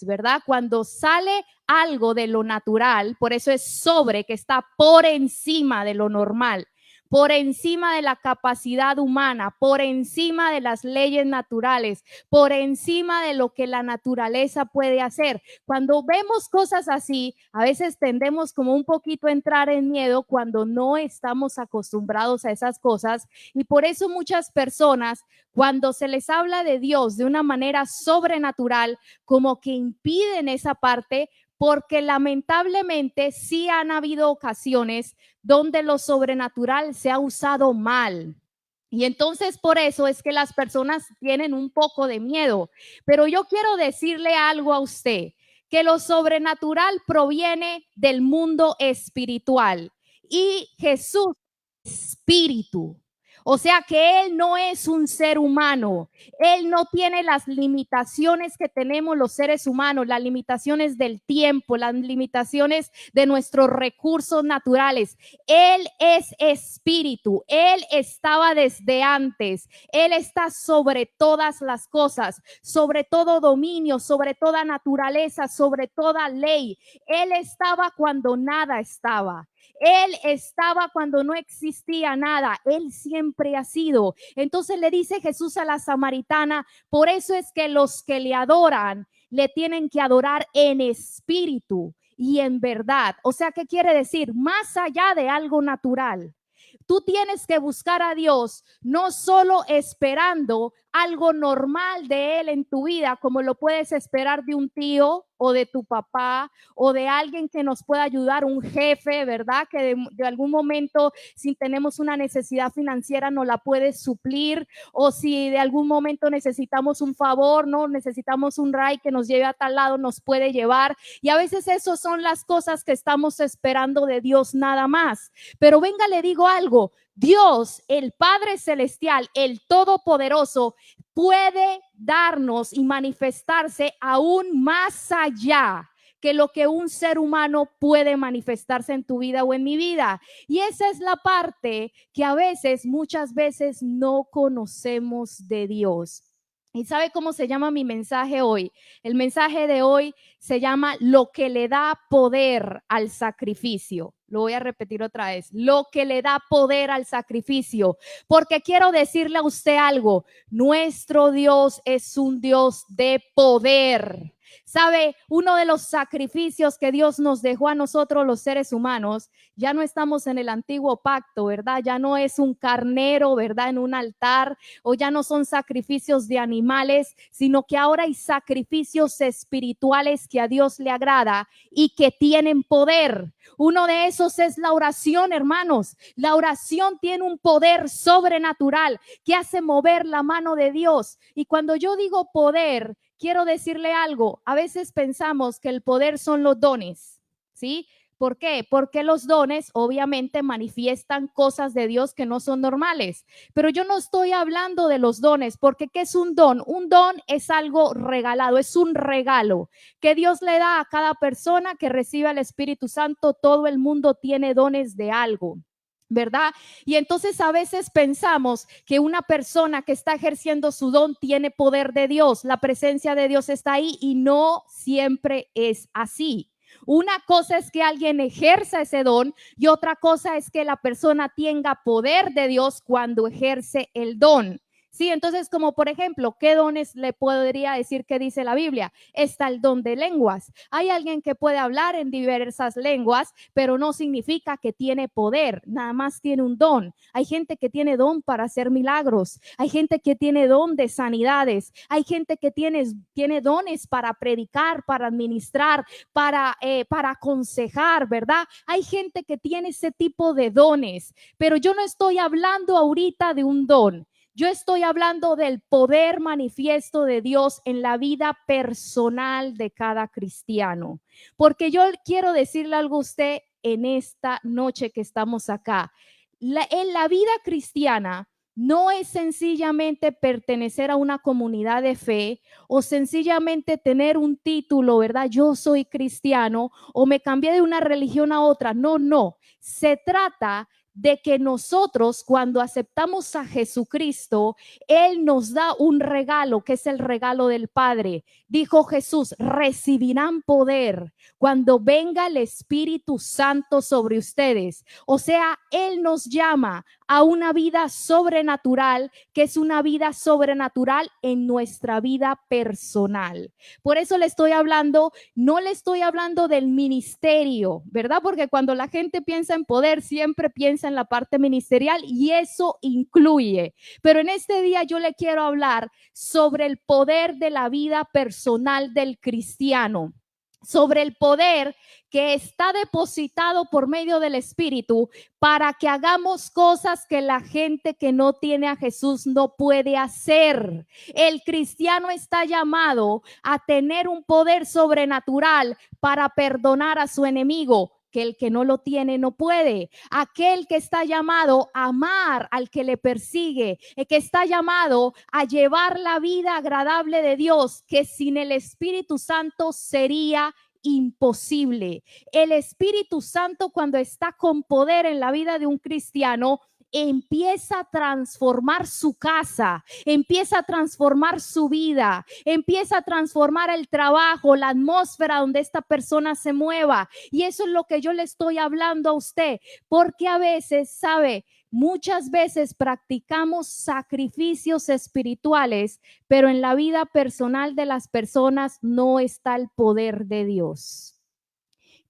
¿verdad? Cuando sale algo de lo natural, por eso es sobre, que está por encima de lo normal, por encima de la capacidad humana, por encima de las leyes naturales, por encima de lo que la naturaleza puede hacer. Cuando vemos cosas así, a veces tendemos como un poquito a entrar en miedo cuando no estamos acostumbrados a esas cosas, y por eso muchas personas, cuando se les habla de Dios de una manera sobrenatural, como que impiden esa parte, porque lamentablemente sí han habido ocasiones donde lo sobrenatural se ha usado mal. Y entonces por eso es que las personas tienen un poco de miedo. Pero yo quiero decirle algo a usted, que lo sobrenatural proviene del mundo espiritual y Jesús es espíritu. O sea que Él no es un ser humano. Él no tiene las limitaciones que tenemos los seres humanos, las limitaciones del tiempo, las limitaciones de nuestros recursos naturales. Él es espíritu. Él estaba desde antes. Él está sobre todas las cosas, sobre todo dominio, sobre toda naturaleza, sobre toda ley. Él estaba cuando nada estaba. Él estaba cuando no existía nada. Él siempre ha sido. Entonces le dice Jesús a la samaritana, por eso es que los que le adoran, le tienen que adorar en espíritu y en verdad. O sea, ¿qué quiere decir? Más allá de algo natural. Tú tienes que buscar a Dios no solo esperando algo normal de Él en tu vida, como lo puedes esperar de un tío o de tu papá o de alguien que nos pueda ayudar, un jefe, ¿verdad? Que de algún momento, si tenemos una necesidad financiera, nos la puede suplir, o si de algún momento necesitamos un favor, ¿no? Necesitamos un ride que nos lleve a tal lado, nos puede llevar. Y a veces eso son las cosas que estamos esperando de Dios nada más. Pero venga, le digo algo, Dios, el Padre Celestial, el Todopoderoso, puede darnos y manifestarse aún más allá que lo que un ser humano puede manifestarse en tu vida o en mi vida. Y esa es la parte que a veces, muchas veces no conocemos de Dios. ¿Y sabe cómo se llama mi mensaje hoy? El mensaje de hoy se llama lo que le da poder al sacrificio. Lo voy a repetir otra vez, lo que le da poder al sacrificio, porque quiero decirle a usted algo, nuestro Dios es un Dios de poder. ¿Sabe? Uno de los sacrificios que Dios nos dejó a nosotros los seres humanos, ya no estamos en el antiguo pacto, ¿verdad? Ya no es un carnero, ¿verdad? En un altar, o ya no son sacrificios de animales, sino que ahora hay sacrificios espirituales que a Dios le agrada y que tienen poder. Uno de esos es la oración, hermanos. La oración tiene un poder sobrenatural que hace mover la mano de Dios. Y cuando yo digo poder, quiero decirle algo. A veces pensamos que el poder son los dones, ¿sí? ¿Por qué? Porque los dones obviamente manifiestan cosas de Dios que no son normales. Pero yo no estoy hablando de los dones, porque ¿qué es un don? Un don es algo regalado, es un regalo que Dios le da a cada persona que recibe al Espíritu Santo. Todo el mundo tiene dones de algo, ¿verdad? Y entonces a veces pensamos que una persona que está ejerciendo su don tiene poder de Dios, la presencia de Dios está ahí, y no siempre es así. Una cosa es que alguien ejerza ese don y otra cosa es que la persona tenga poder de Dios cuando ejerce el don. Sí, entonces, como por ejemplo, ¿qué dones le podría decir que dice la Biblia? Está el don de lenguas. Hay alguien que puede hablar en diversas lenguas, pero no significa que tiene poder, nada más tiene un don. Hay gente que tiene don para hacer milagros, hay gente que tiene don de sanidades, hay gente que tiene dones para predicar, para administrar, para aconsejar, ¿verdad? Hay gente que tiene ese tipo de dones, pero yo no estoy hablando ahorita de un don. Yo estoy hablando del poder manifiesto de Dios en la vida personal de cada cristiano. Porque yo quiero decirle algo a usted en esta noche que estamos acá. En la vida cristiana no es sencillamente pertenecer a una comunidad de fe o sencillamente tener un título, ¿verdad? Yo soy cristiano o me cambié de una religión a otra. No, no. Se trata de que nosotros cuando aceptamos a Jesucristo, Él nos da un regalo que es el regalo del Padre. Dijo Jesús, recibirán poder cuando venga el Espíritu Santo sobre ustedes. O sea, Él nos llama a una vida sobrenatural, que es una vida sobrenatural en nuestra vida personal. Por eso le estoy hablando, no le estoy hablando del ministerio, ¿verdad? Porque cuando la gente piensa en poder, siempre piensa en la parte ministerial y eso incluye. Pero en este día yo le quiero hablar sobre el poder de la vida personal del cristiano, sobre el poder que está depositado por medio del Espíritu para que hagamos cosas que la gente que no tiene a Jesús no puede hacer. El cristiano está llamado a tener un poder sobrenatural para perdonar a su enemigo, que el que no lo tiene no puede. Aquel que está llamado a amar al que le persigue, el que está llamado a llevar la vida agradable de Dios, que sin el Espíritu Santo sería imposible. El Espíritu Santo, cuando está con poder en la vida de un cristiano, empieza a transformar su casa, empieza a transformar su vida, empieza a transformar el trabajo, la atmósfera donde esta persona se mueva. Y eso es lo que yo le estoy hablando a usted, porque a veces, ¿sabe? Muchas veces practicamos sacrificios espirituales, pero en la vida personal de las personas no está el poder de Dios.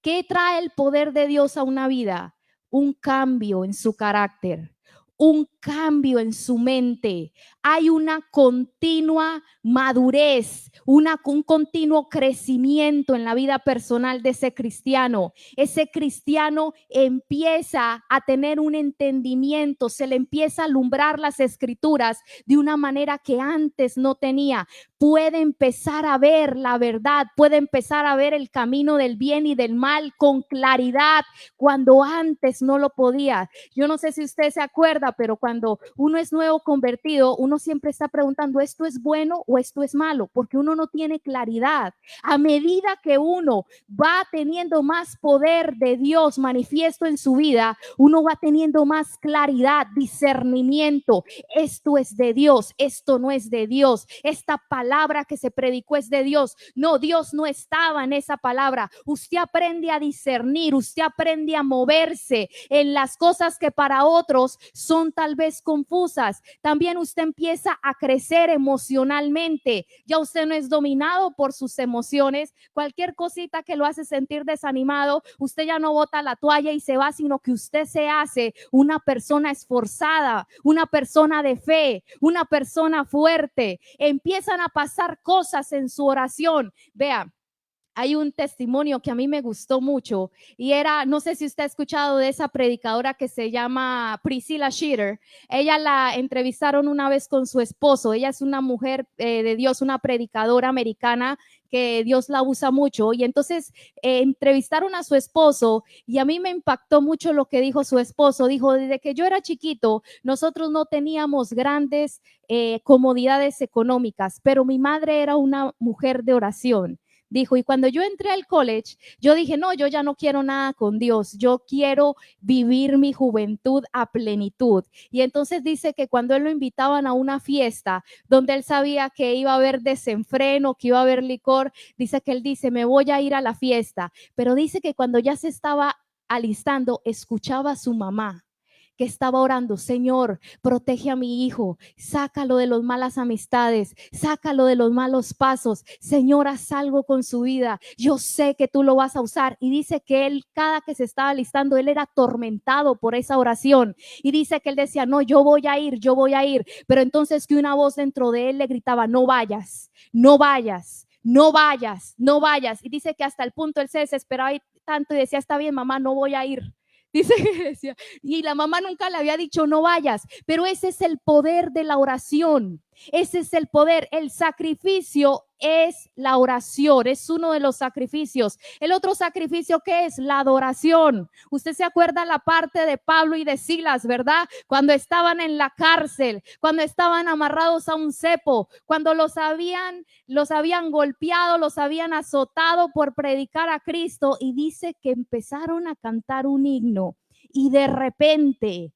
¿Qué trae el poder de Dios a una vida? Un cambio en su carácter, un cambio en su mente. Hay una continua madurez, un continuo crecimiento en la vida personal de ese cristiano. Ese cristiano empieza a tener un entendimiento, se le empieza a alumbrar las escrituras de una manera que antes no tenía. Puede empezar a ver la verdad, puede empezar a ver el camino del bien y del mal con claridad cuando antes no lo podía. Yo no sé si usted se acuerda, pero cuando uno es nuevo convertido, uno siempre está preguntando, ¿esto es bueno o esto es malo? Porque uno no tiene claridad. A medida que uno va teniendo más poder de Dios manifiesto en su vida, uno va teniendo más claridad, discernimiento. Esto es de Dios, esto no es de Dios. Esta palabra que se predicó es de Dios. No, Dios no estaba en esa palabra. Usted aprende a discernir, usted aprende a moverse en las cosas que para otros son tal vez confusas. También usted empieza a crecer emocionalmente. Ya usted no es dominado por sus emociones. Cualquier cosita que lo hace sentir desanimado, usted ya no bota la toalla y se va, sino que usted se hace una persona esforzada, una persona de fe, una persona fuerte. Empiezan a pasar cosas en su oración. Vea, hay un testimonio que a mí me gustó mucho y era, no sé si usted ha escuchado de esa predicadora que se llama Priscilla Shirer. Ella la entrevistaron una vez con su esposo. Ella es una mujer de Dios, una predicadora americana que Dios la usa mucho. Y entonces entrevistaron a su esposo y a mí me impactó mucho lo que dijo su esposo. Dijo, desde que yo era chiquito, nosotros no teníamos grandes comodidades económicas, pero mi madre era una mujer de oración. Dijo, y cuando yo entré al college, yo dije, no, yo ya no quiero nada con Dios, yo quiero vivir mi juventud a plenitud. Y entonces dice que cuando él lo invitaban a una fiesta, donde él sabía que iba a haber desenfreno, que iba a haber licor, dice que él dice, me voy a ir a la fiesta. Pero dice que cuando ya se estaba alistando, escuchaba a su mamá que estaba orando, Señor, protege a mi hijo, sácalo de las malas amistades, sácalo de los malos pasos, Señor, haz algo con su vida, yo sé que tú lo vas a usar. Y dice que él, cada que se estaba listando, él era atormentado por esa oración y dice que él decía, no, yo voy a ir, pero entonces que una voz dentro de él le gritaba, no vayas, no vayas, no vayas, no vayas. Y dice que hasta el punto él se desesperaba tanto y decía, está bien, mamá, no voy a ir. Dice que decía, y la mamá nunca le había dicho no vayas, pero ese es el poder de la oración. Ese es el poder, el sacrificio es la oración, es uno de los sacrificios. El otro sacrificio, ¿qué es? La adoración. Usted se acuerda la parte de Pablo y de Silas, ¿verdad? Cuando estaban en la cárcel, cuando estaban amarrados a un cepo, cuando los habían golpeado, los habían azotado por predicar a Cristo, y dice que empezaron a cantar un himno. Y de repente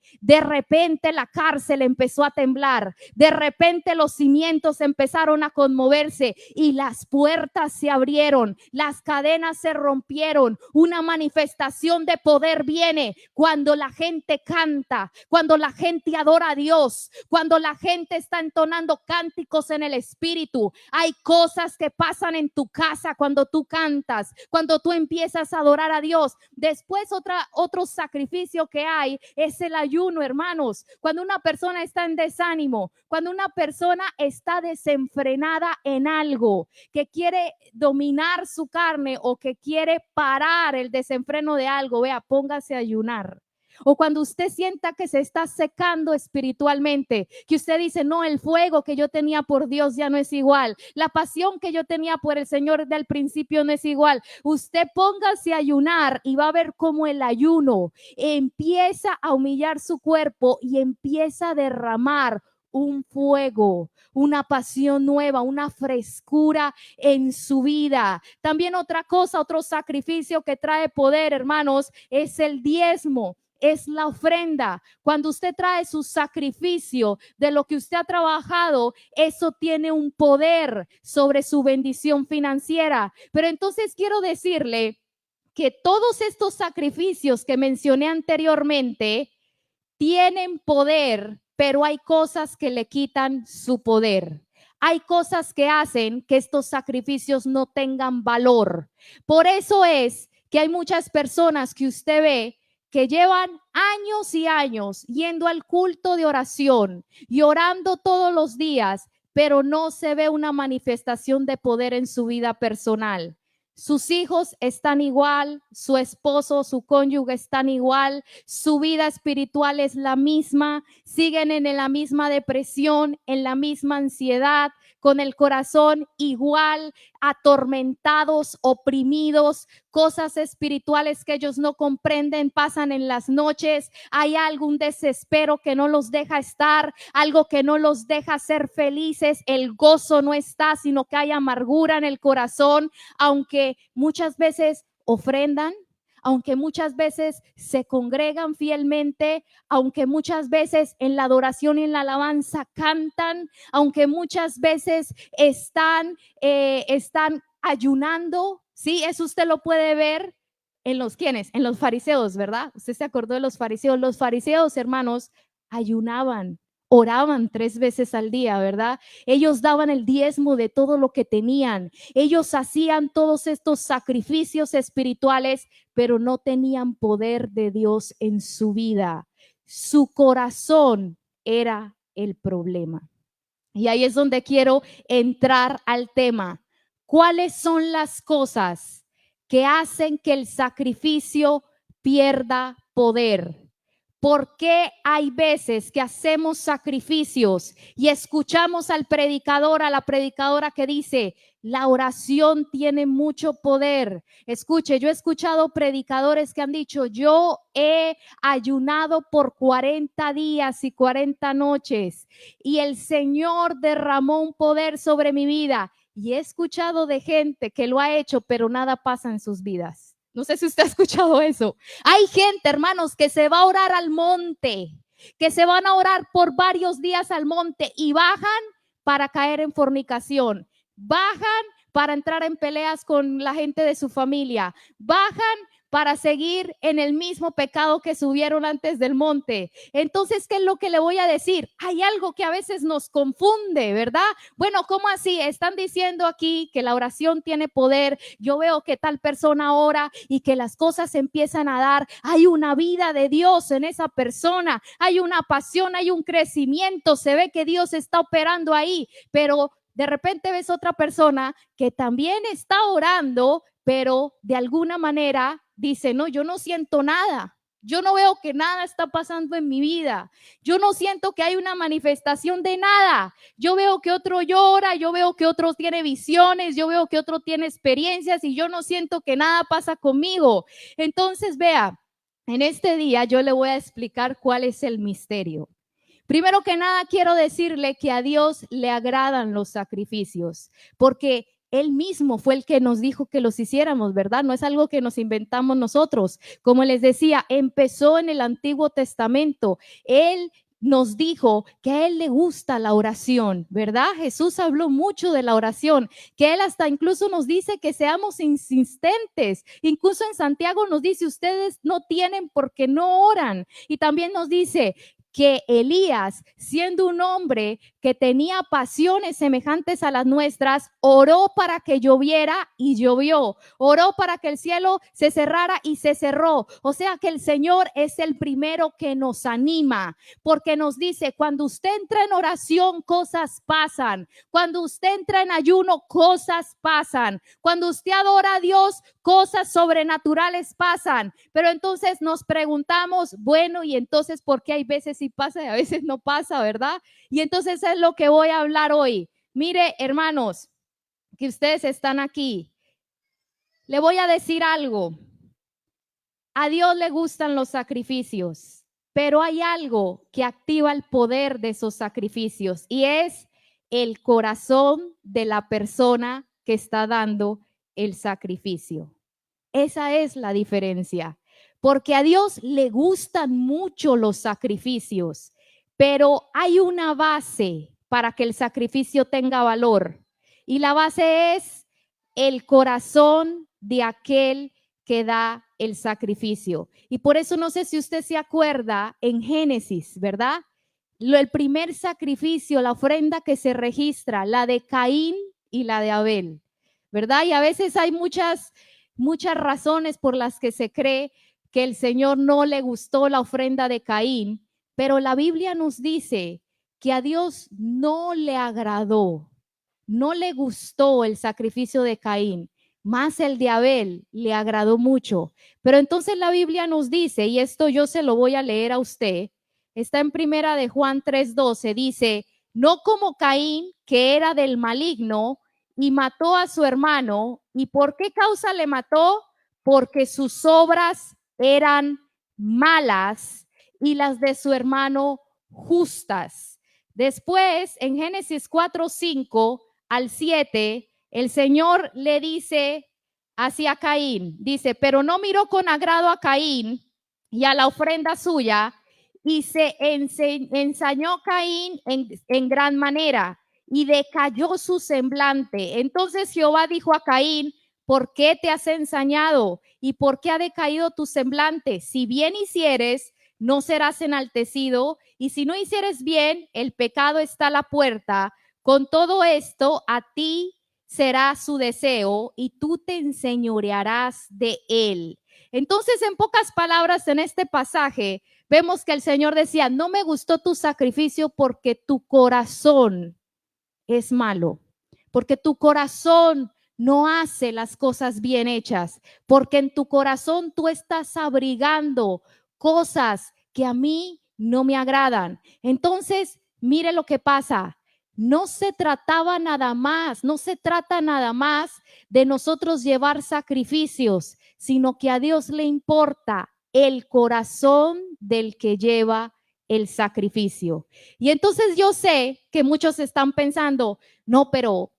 la cárcel empezó a temblar, de repente los cimientos empezaron a conmoverse y las puertas se abrieron, las cadenas se rompieron. Una manifestación de poder viene cuando la gente canta, cuando la gente adora a Dios, cuando la gente está entonando cánticos en el Espíritu. Hay cosas que pasan en tu casa cuando tú cantas, cuando tú empiezas a adorar a Dios. Después otro sacrificio que hay es el ayuno, hermanos. Cuando una persona está en desánimo, cuando una persona está desenfrenada en algo, que quiere dominar su carne o que quiere parar el desenfreno de algo, vea, póngase a ayunar. O cuando usted sienta que se está secando espiritualmente, que usted dice, no, el fuego que yo tenía por Dios ya no es igual. La pasión que yo tenía por el Señor del principio no es igual. Usted póngase a ayunar y va a ver cómo el ayuno empieza a humillar su cuerpo y empieza a derramar un fuego, una pasión nueva, una frescura en su vida. También otra cosa, otro sacrificio que trae poder, hermanos, es el diezmo. Es la ofrenda. Cuando usted trae su sacrificio de lo que usted ha trabajado, eso tiene un poder sobre su bendición financiera. Pero entonces quiero decirle que todos estos sacrificios que mencioné anteriormente tienen poder, pero hay cosas que le quitan su poder. Hay cosas que hacen que estos sacrificios no tengan valor. Por eso es que hay muchas personas que usted ve que llevan años y años yendo al culto de oración y orando todos los días, pero no se ve una manifestación de poder en su vida personal. Sus hijos están igual, su esposo, su cónyuge están igual, su vida espiritual es la misma, siguen en la misma depresión, en la misma ansiedad, con el corazón igual, atormentados, oprimidos, cosas espirituales que ellos no comprenden pasan en las noches, hay algún desespero que no los deja estar, algo que no los deja ser felices, el gozo no está, sino que hay amargura en el corazón, aunque muchas veces ofrendan, aunque muchas veces se congregan fielmente, aunque muchas veces en la adoración y en la alabanza cantan, aunque muchas veces están ayunando, ¿sí? Eso usted lo puede ver en los ¿quiénes? En los fariseos, ¿verdad? Usted se acordó de los fariseos. Los fariseos, hermanos, ayunaban, oraban 3 veces al día, ¿verdad? Ellos daban el diezmo de todo lo que tenían. Ellos hacían todos estos sacrificios espirituales, pero no tenían poder de Dios en su vida. Su corazón era el problema. Y ahí es donde quiero entrar al tema. ¿Cuáles son las cosas que hacen que el sacrificio pierda poder? ¿Por qué hay veces que hacemos sacrificios y escuchamos al predicador, a la predicadora que dice, la oración tiene mucho poder? Escuche, yo he escuchado predicadores que han dicho, yo he ayunado por 40 días y 40 noches y el Señor derramó un poder sobre mi vida. Y he escuchado de gente que lo ha hecho, pero nada pasa en sus vidas. No sé si usted ha escuchado eso. Hay gente, hermanos, que se va a orar al monte, que se van a orar por varios días al monte y bajan para caer en fornicación, bajan para entrar en peleas con la gente de su familia, bajan para seguir en el mismo pecado que subieron antes del monte. Entonces, ¿qué es lo que le voy a decir? Hay algo que a veces nos confunde, ¿verdad? Bueno, ¿cómo así? Están diciendo aquí que la oración tiene poder. Yo veo que tal persona ora y que las cosas empiezan a dar. Hay una vida de Dios en esa persona. Hay una pasión, hay un crecimiento. Se ve que Dios está operando ahí, pero de repente ves otra persona que también está orando, pero de alguna manera dice, no, yo no siento nada. Yo no veo que nada está pasando en mi vida. Yo no siento que hay una manifestación de nada. Yo veo que otro llora, yo veo que otro tiene visiones, yo veo que otro tiene experiencias y yo no siento que nada pasa conmigo. Entonces, vea, en este día yo le voy a explicar cuál es el misterio. Primero que nada, quiero decirle que a Dios le agradan los sacrificios, porque Él mismo fue el que nos dijo que los hiciéramos, ¿verdad? No es algo que nos inventamos nosotros. Como les decía, empezó en el Antiguo Testamento. Él nos dijo que a él le gusta la oración, ¿verdad? Jesús habló mucho de la oración, que él hasta incluso nos dice que seamos insistentes. Incluso en Santiago nos dice, ustedes no tienen porque no oran. Y también nos dice que Elías, siendo un hombre que tenía pasiones semejantes a las nuestras, oró para que lloviera y llovió, oró para que el cielo se cerrara y se cerró. O sea que el Señor es el primero que nos anima, porque nos dice, cuando usted entra en oración, cosas pasan. Cuando usted entra en ayuno, cosas pasan. Cuando usted adora a Dios, cosas sobrenaturales pasan. Pero entonces nos preguntamos, bueno, y entonces, ¿por qué hay veces sí pasa y a veces no pasa, verdad? Y entonces es lo que voy a hablar hoy. Mire, hermanos, que ustedes están aquí, le voy a decir algo. A Dios le gustan los sacrificios, pero hay algo que activa el poder de esos sacrificios y es el corazón de la persona que está dando el sacrificio. Esa es la diferencia, porque a Dios le gustan mucho los sacrificios, pero hay una base para que el sacrificio tenga valor y la base es el corazón de aquel que da el sacrificio. Y por eso no sé si usted se acuerda en Génesis, ¿verdad? El primer sacrificio, la ofrenda que se registra, la de Caín y la de Abel, ¿verdad? Y a veces hay muchas razones por las que se cree que el Señor no le gustó la ofrenda de Caín, pero la Biblia nos dice que a Dios no le agradó, no le gustó el sacrificio de Caín, más el de Abel le agradó mucho. Pero entonces la Biblia nos dice, y esto yo se lo voy a leer a usted, está en primera de Juan 3:12, dice, no como Caín, que era del maligno, y mató a su hermano. ¿Y por qué causa le mató? Porque sus obras eran malas y las de su hermano justas. Después, en Génesis 4:5 al 7, el Señor le dice hacia Caín, dice, pero no miró con agrado a Caín y a la ofrenda suya, y se ensañó Caín en gran manera y decayó su semblante. Entonces Jehová dijo a Caín, ¿por qué te has ensañado? ¿Y por qué ha decaído tu semblante? Si bien hicieres, no serás enaltecido, y si no hicieres bien, el pecado está a la puerta. Con todo esto, a ti será su deseo y tú te enseñorearás de él. Entonces, en pocas palabras, en este pasaje, vemos que el Señor decía, no me gustó tu sacrificio porque tu corazón es malo, porque tu corazón no hace las cosas bien hechas, porque en tu corazón tú estás abrigando cosas que a mí no me agradan. Entonces, mire lo que pasa. No se trataba nada más, no se trata nada más de nosotros llevar sacrificios, sino que a Dios le importa el corazón del que lleva el sacrificio. Y entonces yo sé que muchos están pensando, no, pero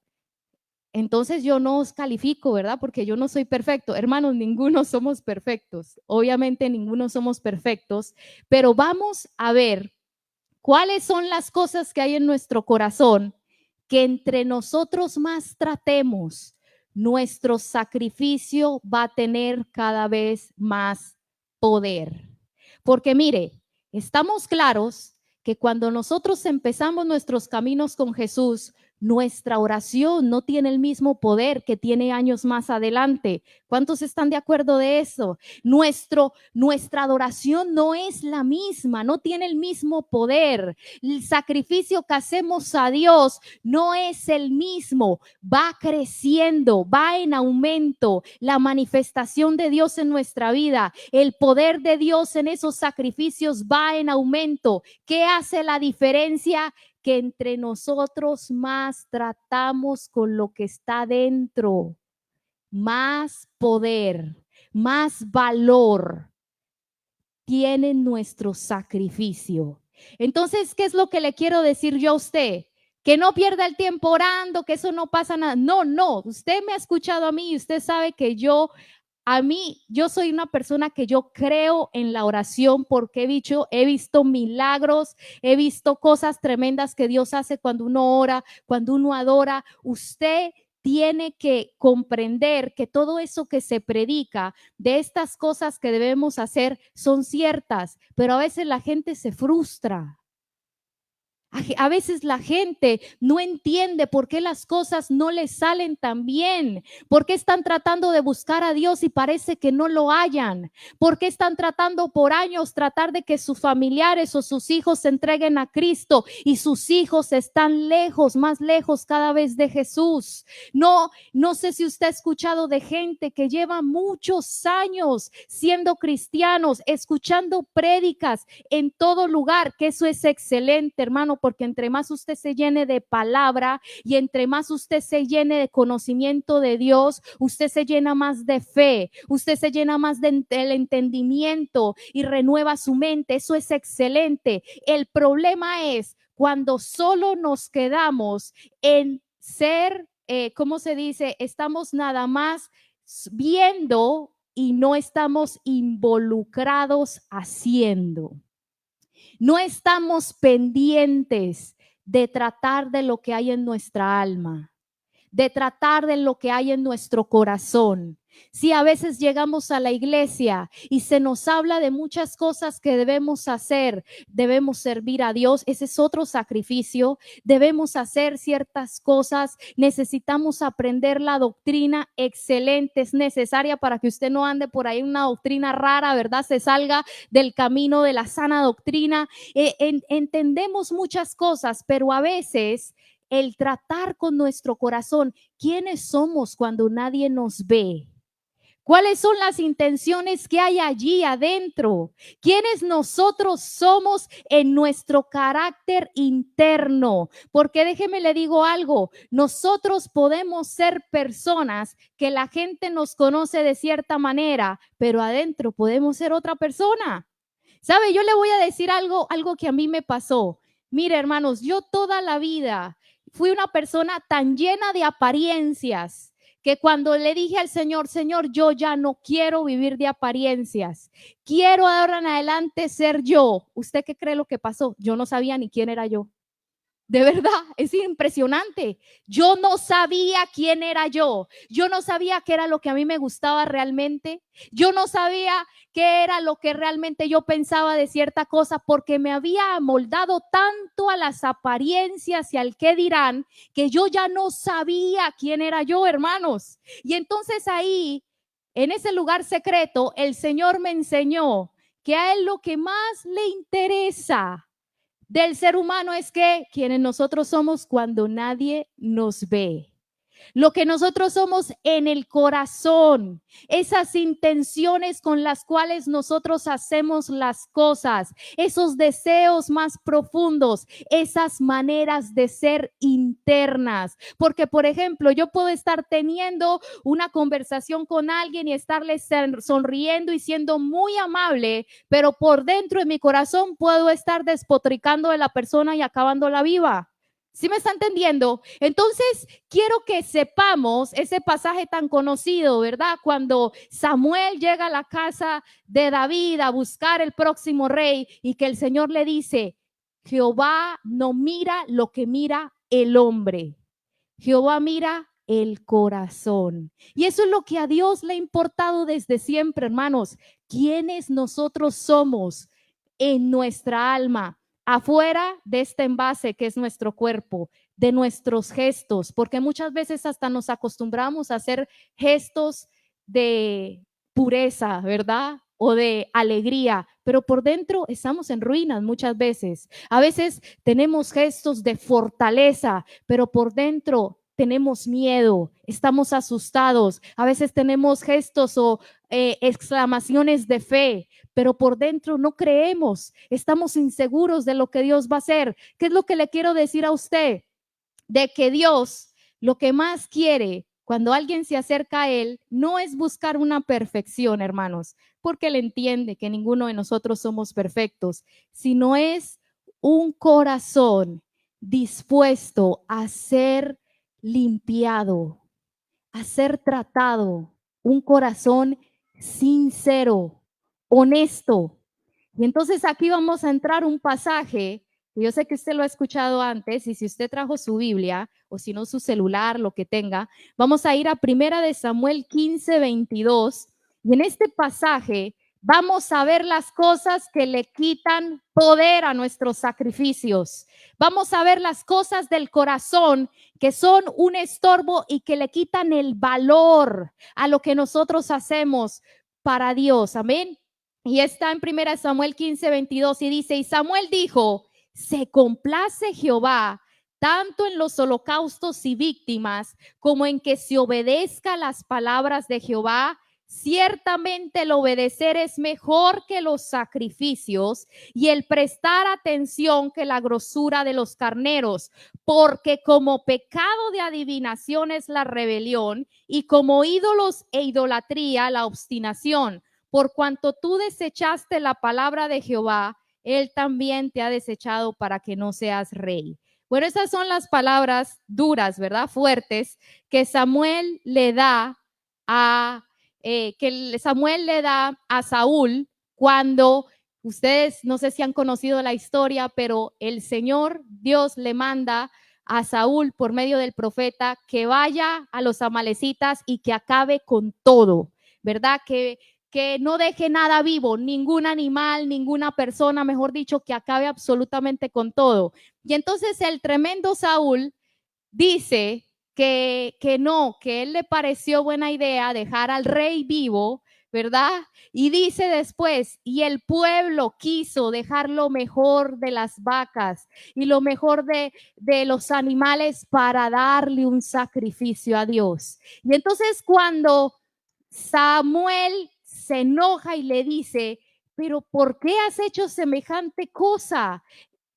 entonces yo no os califico, ¿verdad? Porque yo no soy perfecto. Hermanos, ninguno somos perfectos. Obviamente ninguno somos perfectos, pero vamos a ver cuáles son las cosas que hay en nuestro corazón que entre nosotros más tratemos, nuestro sacrificio va a tener cada vez más poder. Porque mire, estamos claros que cuando nosotros empezamos nuestros caminos con Jesús, nuestra oración no tiene el mismo poder que tiene años más adelante. ¿Cuántos están de acuerdo de eso? Nuestra adoración no es la misma, no tiene el mismo poder. El sacrificio que hacemos a Dios no es el mismo, va creciendo, va en aumento. La manifestación de Dios en nuestra vida, el poder de Dios en esos sacrificios va en aumento. ¿Qué hace la diferencia? Que entre nosotros más tratamos con lo que está dentro, más poder, más valor tiene nuestro sacrificio. Entonces, ¿qué es lo que le quiero decir yo a usted? que no pierda el tiempo orando, que eso no pasa nada. No, no, usted me ha escuchado a mí y usted sabe que yo soy una persona que yo creo en la oración porque he visto milagros, he visto cosas tremendas que Dios hace cuando uno ora, cuando uno adora. Usted tiene que comprender que todo eso que se predica de estas cosas que debemos hacer son ciertas, pero a veces la gente se frustra. A veces la gente no entiende por qué las cosas no les salen tan bien, por qué están tratando de buscar a Dios y parece que no lo hallan, por qué están tratando por años tratar de que sus familiares o sus hijos se entreguen a Cristo y sus hijos están lejos, más lejos cada vez de Jesús. No sé si usted ha escuchado de gente que lleva muchos años siendo cristianos, escuchando prédicas en todo lugar, que eso es excelente, hermano, porque entre más usted se llene de palabra y entre más usted se llene de conocimiento de Dios, usted se llena más de fe, usted se llena más del entendimiento y renueva su mente. Eso es excelente. El problema es cuando solo nos quedamos en ser, ¿cómo se dice? Estamos nada más viendo y no estamos involucrados haciendo. No estamos pendientes de tratar de lo que hay en nuestra alma, de tratar de lo que hay en nuestro corazón. Si a veces llegamos a la iglesia y se nos habla de muchas cosas que debemos hacer, debemos servir a Dios, ese es otro sacrificio, debemos hacer ciertas cosas, necesitamos aprender la doctrina excelente, es necesaria para que usted no ande por ahí una doctrina rara, ¿verdad? Se salga del camino de la sana doctrina. Entendemos muchas cosas, pero a veces el tratar con nuestro corazón, ¿quiénes somos cuando nadie nos ve? ¿Cuáles son las intenciones que hay allí adentro? ¿Quiénes nosotros somos en nuestro carácter interno? Porque déjeme le digo algo, nosotros podemos ser personas que la gente nos conoce de cierta manera, pero adentro podemos ser otra persona. ¿Sabe? Yo le voy a decir algo que a mí me pasó. Mire, hermanos, yo toda la vida fui una persona tan llena de apariencias que cuando le dije al Señor, Señor, yo ya no quiero vivir de apariencias, quiero ahora en adelante ser yo. ¿Usted qué cree lo que pasó? Yo no sabía ni quién era yo. De verdad, es impresionante. Yo no sabía quién era yo. Yo no sabía qué era lo que a mí me gustaba realmente. Yo no sabía qué era lo que realmente yo pensaba de cierta cosa porque me había amoldado tanto a las apariencias y al qué dirán que yo ya no sabía quién era yo, hermanos. Y entonces ahí, en ese lugar secreto, el Señor me enseñó que a Él lo que más le interesa del ser humano es que quienes nosotros somos cuando nadie nos ve. Lo que nosotros somos en el corazón, esas intenciones con las cuales nosotros hacemos las cosas, esos deseos más profundos, esas maneras de ser internas. Porque, por ejemplo, yo puedo estar teniendo una conversación con alguien y estarle sonriendo y siendo muy amable, pero por dentro de mi corazón puedo estar despotricando de la persona y acabándola viva. ¿Sí me está entendiendo? Entonces, quiero que sepamos ese pasaje tan conocido, ¿verdad? Cuando Samuel llega a la casa de David a buscar el próximo rey y que el Señor le dice, Jehová no mira lo que mira el hombre. Jehová mira el corazón. Y eso es lo que a Dios le ha importado desde siempre, hermanos. ¿Quiénes nosotros somos en nuestra alma? Afuera de este envase que es nuestro cuerpo, de nuestros gestos, porque muchas veces hasta nos acostumbramos a hacer gestos de pureza, ¿verdad? O de alegría, pero por dentro estamos en ruinas muchas veces. A veces tenemos gestos de fortaleza, pero por dentro tenemos miedo, estamos asustados. A veces tenemos gestos o exclamaciones de fe, pero por dentro no creemos, estamos inseguros de lo que Dios va a hacer. ¿Qué es lo que le quiero decir a usted? De que Dios lo que más quiere cuando alguien se acerca a Él no es buscar una perfección, hermanos, porque Él entiende que ninguno de nosotros somos perfectos, sino es un corazón dispuesto a ser limpiado, a ser tratado, un corazón sincero, honesto. Y entonces aquí vamos a entrar un pasaje, que yo sé que usted lo ha escuchado antes, y si usted trajo su Biblia, o si no su celular, lo que tenga, vamos a ir a 1 Samuel 15:22, y en este pasaje vamos a ver las cosas que le quitan poder a nuestros sacrificios. Vamos a ver las cosas del corazón que son un estorbo y que le quitan el valor a lo que nosotros hacemos para Dios. Amén. Y está en 1 Samuel 15:22 y dice, y Samuel dijo, se complace Jehová tanto en los holocaustos y víctimas como en que se obedezca las palabras de Jehová. Ciertamente el obedecer es mejor que los sacrificios y el prestar atención que la grosura de los carneros, porque como pecado de adivinación es la rebelión y como ídolos e idolatría la obstinación. Por cuanto tú desechaste la palabra de Jehová, él también te ha desechado para que no seas rey. Bueno, esas son las palabras duras, ¿verdad? Fuertes que Samuel le da a Saúl cuando ustedes no sé si han conocido la historia, pero el Señor Dios le manda a Saúl por medio del profeta que vaya a los amalecitas y que acabe con todo, ¿verdad? Que no deje nada vivo, ningún animal, ninguna persona, mejor dicho, que acabe absolutamente con todo. Y entonces el tremendo Saúl dice que no, que él le pareció buena idea dejar al rey vivo, ¿verdad? Y dice después, y el pueblo quiso dejar lo mejor de las vacas y lo mejor de los animales para darle un sacrificio a Dios. Y entonces cuando Samuel se enoja y le dice, pero ¿por qué has hecho semejante cosa?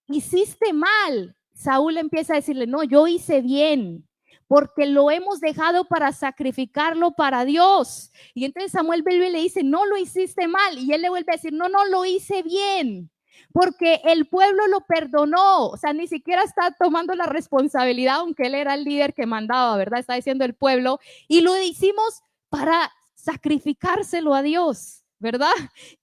Hiciste mal. Saúl empieza a decirle, no, yo hice bien, porque lo hemos dejado para sacrificarlo para Dios. Y entonces Samuel vuelve y le dice, no lo hiciste mal. Y él le vuelve a decir, no, no, lo hice bien, porque el pueblo lo perdonó. O sea, ni siquiera está tomando la responsabilidad, aunque él era el líder que mandaba, ¿verdad? Está diciendo el pueblo. Y lo hicimos para sacrificárselo a Dios, ¿verdad?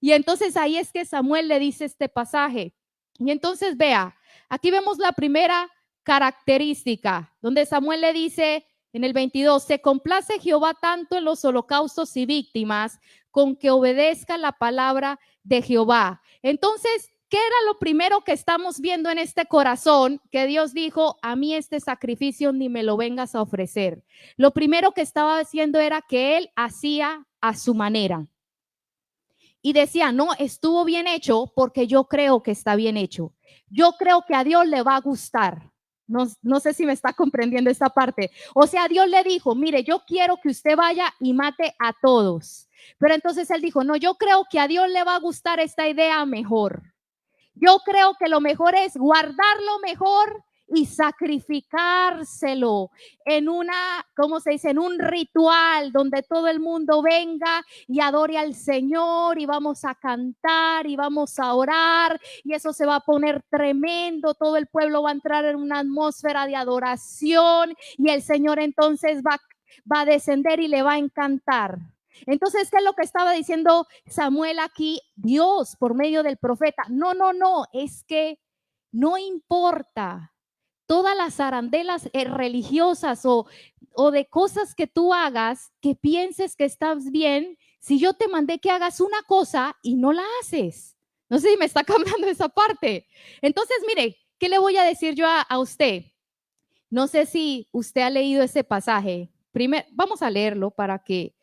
Y entonces ahí es que Samuel le dice este pasaje. Y entonces vea, aquí vemos la primera característica, donde Samuel le dice en el 22, se complace Jehová tanto en los holocaustos y víctimas con que obedezca la palabra de Jehová. Entonces, ¿qué era lo primero que estamos viendo en este corazón? Que Dios dijo, a mí este sacrificio ni me lo vengas a ofrecer. Lo primero que estaba haciendo era que él hacía a su manera. Y decía, no, estuvo bien hecho porque yo creo que está bien hecho. Yo creo que a Dios le va a gustar. No sé si me está comprendiendo esta parte. O sea, Dios le dijo, mire, yo quiero que usted vaya y mate a todos. Pero entonces él dijo, no, yo creo que a Dios le va a gustar esta idea mejor. Yo creo que lo mejor es guardarlo mejor y sacrificárselo en una, ¿cómo se dice? En un ritual donde todo el mundo venga y adore al Señor y vamos a cantar y vamos a orar y eso se va a poner tremendo. Todo el pueblo va a entrar en una atmósfera de adoración y el Señor entonces va a descender y le va a encantar. Entonces, ¿qué es lo que estaba diciendo Samuel aquí? Dios, por medio del profeta. No, no, no, es que no importa todas las arandelas religiosas o de cosas que tú hagas, que pienses que estás bien, si yo te mandé que hagas una cosa y no la haces. No sé si me está cambiando esa parte. Entonces, mire, ¿qué le voy a decir yo a usted? No sé si usted ha leído ese pasaje. Primero, vamos a leerlo para que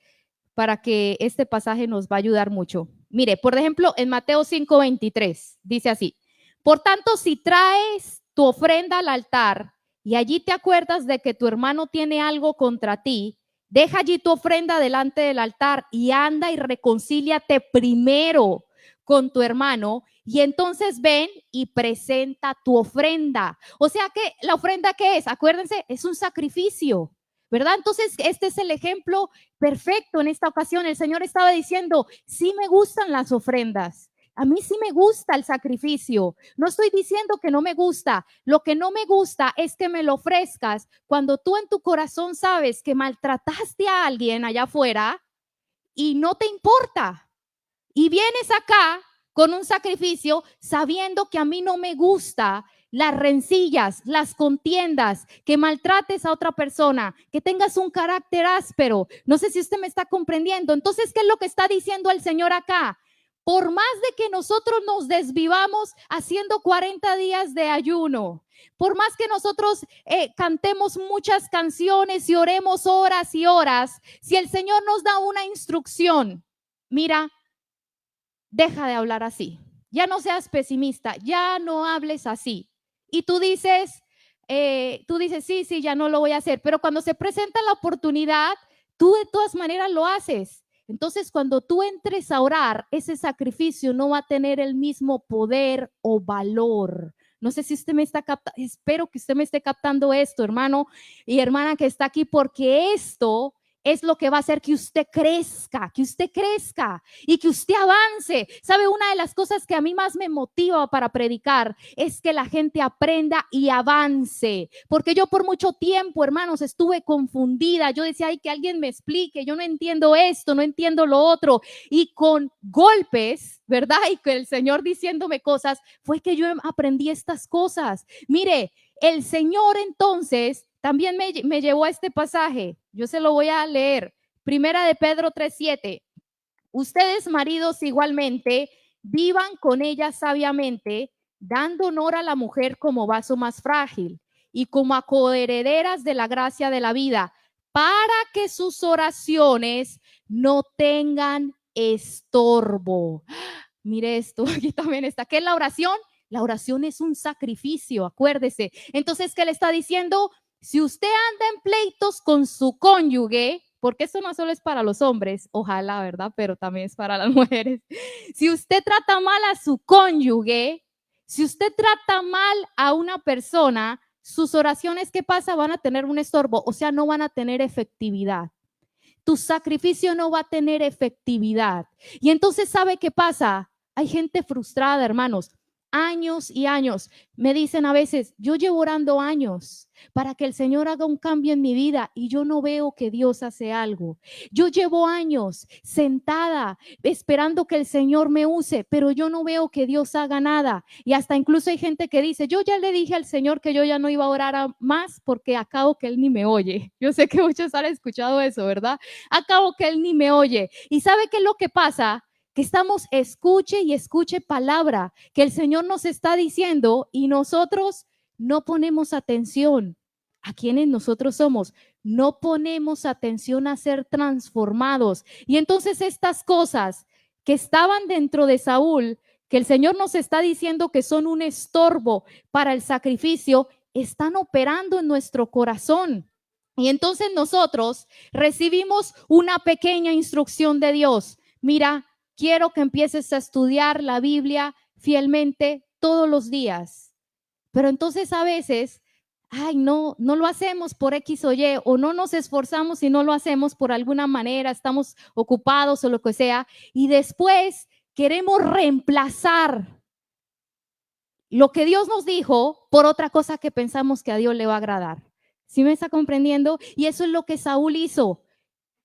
este pasaje nos va a ayudar mucho. Mire, por ejemplo, en Mateo 5:23 dice así, por tanto, si traes tu ofrenda al altar y allí te acuerdas de que tu hermano tiene algo contra ti, deja allí tu ofrenda delante del altar y anda y reconcíliate primero con tu hermano y entonces ven y presenta tu ofrenda. O sea que la ofrenda, ¿qué es? Acuérdense, es un sacrificio, ¿verdad? Entonces, este es el ejemplo perfecto en esta ocasión. El Señor estaba diciendo, sí me gustan las ofrendas, A mí sí me gusta el sacrificio. No estoy diciendo que no me gusta. Lo que no me gusta es que me lo ofrezcas cuando tú en tu corazón sabes que maltrataste a alguien allá afuera y no te importa. Y vienes acá con un sacrificio sabiendo que a mí no me gusta las rencillas, las contiendas, que maltrates a otra persona, que tengas un carácter áspero. No sé si usted me está comprendiendo. Entonces, ¿qué es lo que está diciendo el Señor acá? Por más de que nosotros nos desvivamos haciendo 40 días de ayuno, por más que nosotros cantemos muchas canciones y oremos horas y horas, si el Señor nos da una instrucción, mira, deja de hablar así, ya no seas pesimista, ya no hables así. Y tú dices, sí, sí, ya no lo voy a hacer, pero cuando se presenta la oportunidad, tú de todas maneras lo haces. Entonces, cuando tú entres a orar, ese sacrificio no va a tener el mismo poder o valor. No sé si usted me está captando, espero que usted me esté captando esto, hermano y hermana que está aquí, porque esto es lo que va a hacer que usted crezca y que usted avance. ¿Sabe? Una de las cosas que a mí más me motiva para predicar es que la gente aprenda y avance. Porque yo por mucho tiempo, hermanos, estuve confundida. Yo decía, ay, que alguien me explique. Yo no entiendo esto, no entiendo lo otro. Y con golpes, ¿verdad? Y que el Señor diciéndome cosas, fue que yo aprendí estas cosas. Mire, el Señor entonces también me llevó a este pasaje. Yo se lo voy a leer. Primera de Pedro 3:7. Ustedes, maridos, igualmente, vivan con ella sabiamente, dando honor a la mujer como vaso más frágil y como a coherederas de la gracia de la vida, para que sus oraciones no tengan estorbo. Mire esto, aquí también está. ¿Qué es la oración? La oración es un sacrificio, acuérdese. Entonces, ¿qué le está diciendo? Si usted anda en pleitos con su cónyuge, porque esto no solo es para los hombres, ojalá, ¿verdad? Pero también es para las mujeres. Si usted trata mal a su cónyuge, si usted trata mal a una persona, sus oraciones, ¿qué pasa? Van a tener un estorbo, o sea, no van a tener efectividad. Tu sacrificio no va a tener efectividad. Y entonces, ¿sabe qué pasa? Hay gente frustrada, hermanos. Años y años. Me dicen a veces, yo llevo orando años para que el Señor haga un cambio en mi vida y yo no veo que Dios hace algo. Yo llevo años sentada esperando que el Señor me use, pero yo no veo que Dios haga nada. Y hasta incluso hay gente que dice, yo ya le dije al Señor que yo ya no iba a orar más porque acabo que Él ni me oye. Yo sé que muchos han escuchado eso, ¿verdad? Acabo que Él ni me oye. ¿Y sabe qué es lo que pasa? Que estamos escuche y escuche palabra que el Señor nos está diciendo y nosotros no ponemos atención a quienes nosotros somos, no ponemos atención a ser transformados. Y entonces estas cosas que estaban dentro de Saúl, que el Señor nos está diciendo que son un estorbo para el sacrificio, están operando en nuestro corazón. Y entonces nosotros recibimos una pequeña instrucción de Dios. Mira, quiero que empieces a estudiar la Biblia fielmente todos los días. Pero entonces a veces, ay, no lo hacemos por X o Y, o no nos esforzamos y no lo hacemos por alguna manera, estamos ocupados o lo que sea, y después queremos reemplazar lo que Dios nos dijo por otra cosa que pensamos que a Dios le va a agradar. ¿Sí me está comprendiendo? Y eso es lo que Saúl hizo.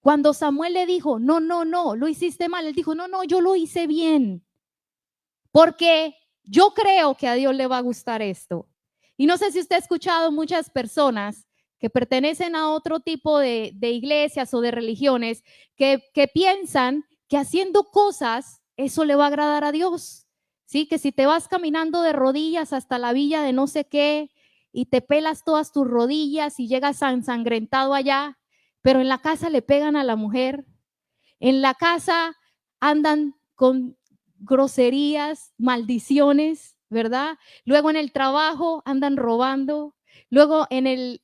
Cuando Samuel le dijo, no, lo hiciste mal, él dijo, no, yo lo hice bien, porque yo creo que a Dios le va a gustar esto. Y no sé si usted ha escuchado muchas personas que pertenecen a otro tipo de iglesias o de religiones que piensan que haciendo cosas, eso le va a agradar a Dios. ¿Sí? Que si te vas caminando de rodillas hasta la villa de no sé qué y te pelas todas tus rodillas y llegas ensangrentado allá, pero en la casa le pegan a la mujer, en la casa andan con groserías, maldiciones, ¿verdad? Luego en el trabajo andan robando, luego en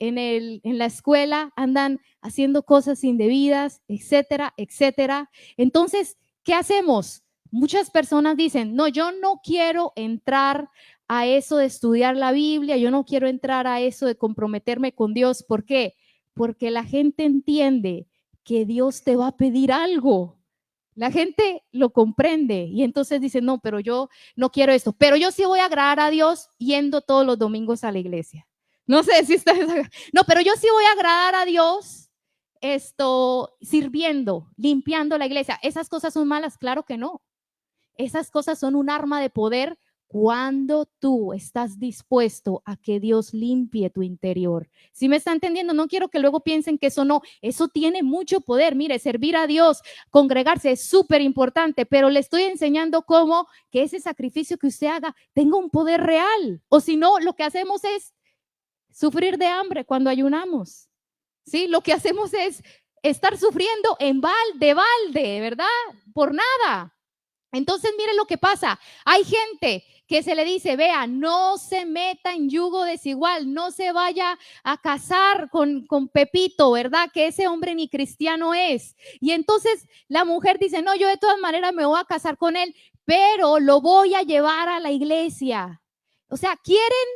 la escuela andan haciendo cosas indebidas, etcétera, etcétera. Entonces, ¿qué hacemos? Muchas personas dicen, no, yo no quiero entrar a eso de estudiar la Biblia, yo no quiero entrar a eso de comprometerme con Dios. ¿Por qué? Porque la gente entiende que Dios te va a pedir algo. La gente lo comprende y entonces dice, no, pero yo no quiero esto, pero yo sí voy a agradar a Dios yendo todos los domingos a la iglesia. No sé si ustedes, no, pero yo sí voy a agradar a Dios sirviendo, limpiando la iglesia. ¿Esas cosas son malas? Claro que no. Esas cosas son un arma de poder cuando tú estás dispuesto a que Dios limpie tu interior. ¿Sí me está entendiendo? No quiero que luego piensen que eso no, eso tiene mucho poder. Mire, servir a Dios, congregarse es súper importante, pero le estoy enseñando cómo que ese sacrificio que usted haga tenga un poder real. O si no, lo que hacemos es sufrir de hambre cuando ayunamos. ¿Sí? Lo que hacemos es estar sufriendo en balde, ¿verdad? Por nada. Entonces, mire lo que pasa. Hay gente que se le dice, vea, no se meta en yugo desigual, no se vaya a casar con Pepito, ¿verdad? Que ese hombre ni cristiano es. Y entonces la mujer dice, no, yo de todas maneras me voy a casar con él, pero lo voy a llevar a la iglesia. O sea, quieren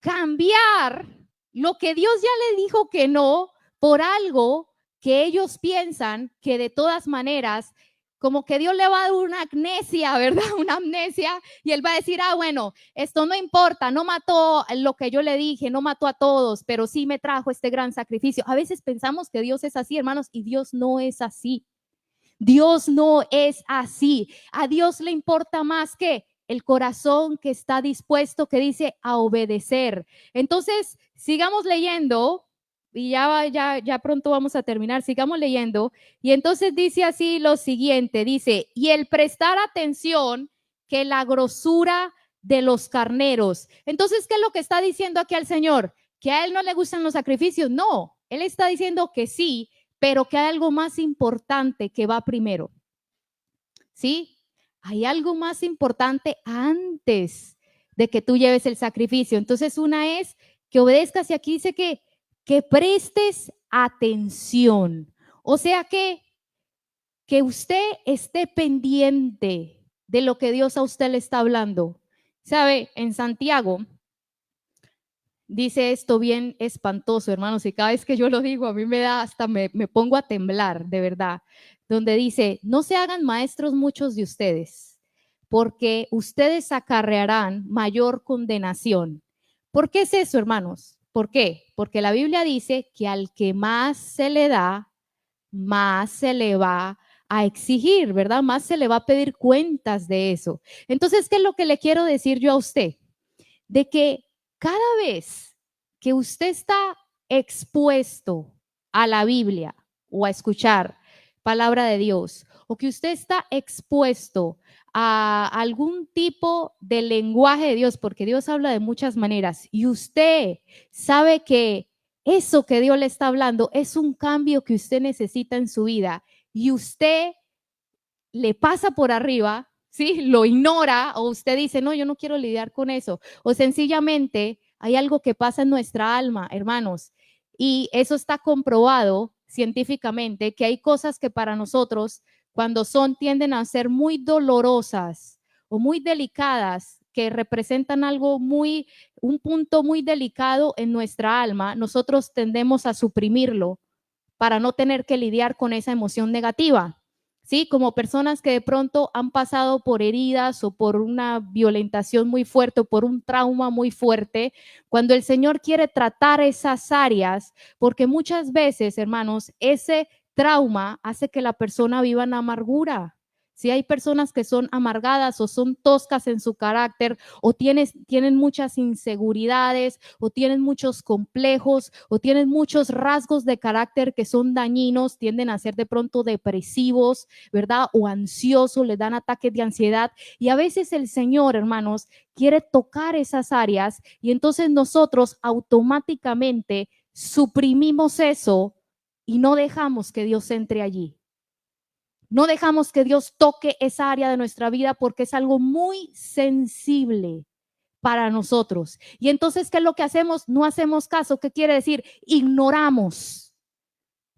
cambiar lo que Dios ya le dijo que no por algo que ellos piensan que de todas maneras como que Dios le va a dar una amnesia, ¿verdad? Una amnesia y él va a decir, bueno, esto no importa, no mató lo que yo le dije, no mató a todos, pero sí me trajo este gran sacrificio. A veces pensamos que Dios es así, hermanos, y Dios no es así. Dios no es así. A Dios le importa más que el corazón que está dispuesto, que dice a obedecer. Entonces, sigamos leyendo y ya pronto vamos a terminar. Sigamos leyendo. Y entonces dice así lo siguiente, dice, y el prestar atención que la grosura de los carneros. Entonces, ¿qué es lo que está diciendo aquí al Señor? ¿Que a él no le gustan los sacrificios? No, él está diciendo que sí, pero que hay algo más importante que va primero. ¿Sí? Hay algo más importante antes de que tú lleves el sacrificio. Entonces, una es que obedezcas y aquí dice que prestes atención. O sea que usted esté pendiente de lo que Dios a usted le está hablando. ¿Sabe? En Santiago dice esto bien espantoso, hermanos, y cada vez que yo lo digo, a mí me da hasta me pongo a temblar, de verdad, donde dice, no se hagan maestros muchos de ustedes, porque ustedes acarrearán mayor condenación. ¿Por qué es eso, hermanos? ¿Por qué? Porque la Biblia dice que al que más se le da, más se le va a exigir, ¿verdad? Más se le va a pedir cuentas de eso. Entonces, ¿qué es lo que le quiero decir yo a usted? De que cada vez que usted está expuesto a la Biblia o a escuchar palabra de Dios, o que usted está expuesto a algún tipo de lenguaje de Dios, porque Dios habla de muchas maneras, y usted sabe que eso que Dios le está hablando es un cambio que usted necesita en su vida, y usted le pasa por arriba, ¿sí? Lo ignora o usted dice, no, yo no quiero lidiar con eso. O sencillamente hay algo que pasa en nuestra alma, hermanos, y eso está comprobado científicamente, que hay cosas que para nosotros, cuando tienden a ser muy dolorosas o muy delicadas, que representan un punto muy delicado en nuestra alma, nosotros tendemos a suprimirlo para no tener que lidiar con esa emoción negativa. ¿Sí? Como personas que de pronto han pasado por heridas o por una violentación muy fuerte o por un trauma muy fuerte, cuando el Señor quiere tratar esas áreas, porque muchas veces, hermanos, ese trauma hace que la persona viva en amargura. Si hay personas que son amargadas o son toscas en su carácter o tienen muchas inseguridades o tienen muchos complejos o tienen muchos rasgos de carácter que son dañinos, tienden a ser de pronto depresivos, ¿verdad? O ansiosos, les dan ataques de ansiedad. Y a veces el Señor, hermanos, quiere tocar esas áreas y entonces nosotros automáticamente suprimimos eso y no dejamos que Dios entre allí. No dejamos que Dios toque esa área de nuestra vida porque es algo muy sensible para nosotros. Y entonces, ¿qué es lo que hacemos? No hacemos caso. ¿Qué quiere decir? Ignoramos,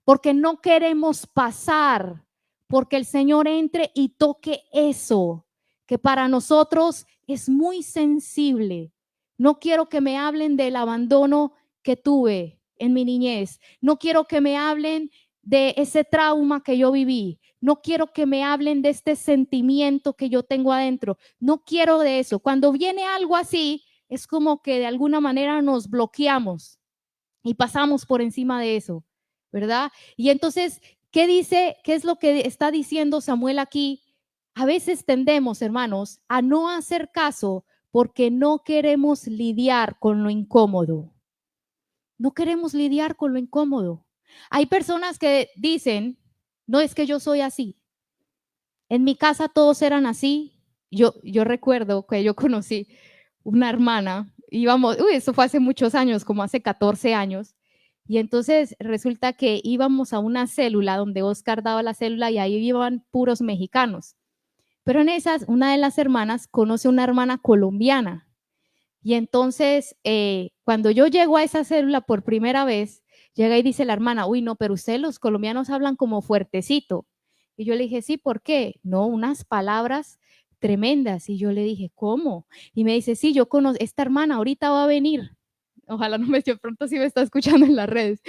porque no queremos pasar, porque el Señor entre y toque eso, que para nosotros es muy sensible. No quiero que me hablen del abandono que tuve en mi niñez. No quiero que me hablen de ese trauma que yo viví. No quiero que me hablen de este sentimiento que yo tengo adentro. No quiero de eso. Cuando viene algo así, es como que de alguna manera nos bloqueamos y pasamos por encima de eso, ¿verdad? Y entonces, ¿qué dice? ¿Qué es lo que está diciendo Samuel aquí? A veces tendemos, hermanos, a no hacer caso porque no queremos lidiar con lo incómodo. No queremos lidiar con lo incómodo. Hay personas que dicen, no es que yo soy así. En mi casa todos eran así. Yo recuerdo que yo conocí una hermana, íbamos, eso fue hace muchos años, como hace 14 años, y entonces resulta que íbamos a una célula donde Oscar daba la célula y ahí iban puros mexicanos. Pero en esas, una de las hermanas conoce una hermana colombiana. Y entonces, cuando yo llego a esa célula por primera vez, llega y dice la hermana, uy, no, pero ustedes los colombianos hablan como fuertecito. Y yo le dije, sí, ¿por qué? No, unas palabras tremendas. Y yo le dije, ¿cómo? Y me dice, sí, yo conozco, esta hermana ahorita va a venir. Ojalá no me esté pronto si me está escuchando en las redes.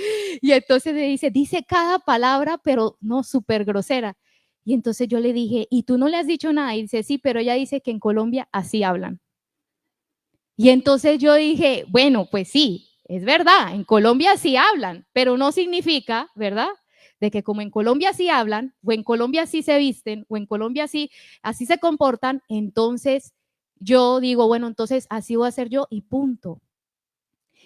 Y entonces le dice cada palabra, pero no súper grosera. Y entonces yo le dije, ¿y tú no le has dicho nada? Y dice, sí, pero ella dice que en Colombia así hablan. Y entonces yo dije, bueno, pues sí, es verdad, en Colombia sí hablan, pero no significa, ¿verdad? De que como en Colombia sí hablan, o en Colombia sí se visten, o en Colombia sí, así se comportan, entonces yo digo, bueno, entonces así voy a ser yo y punto.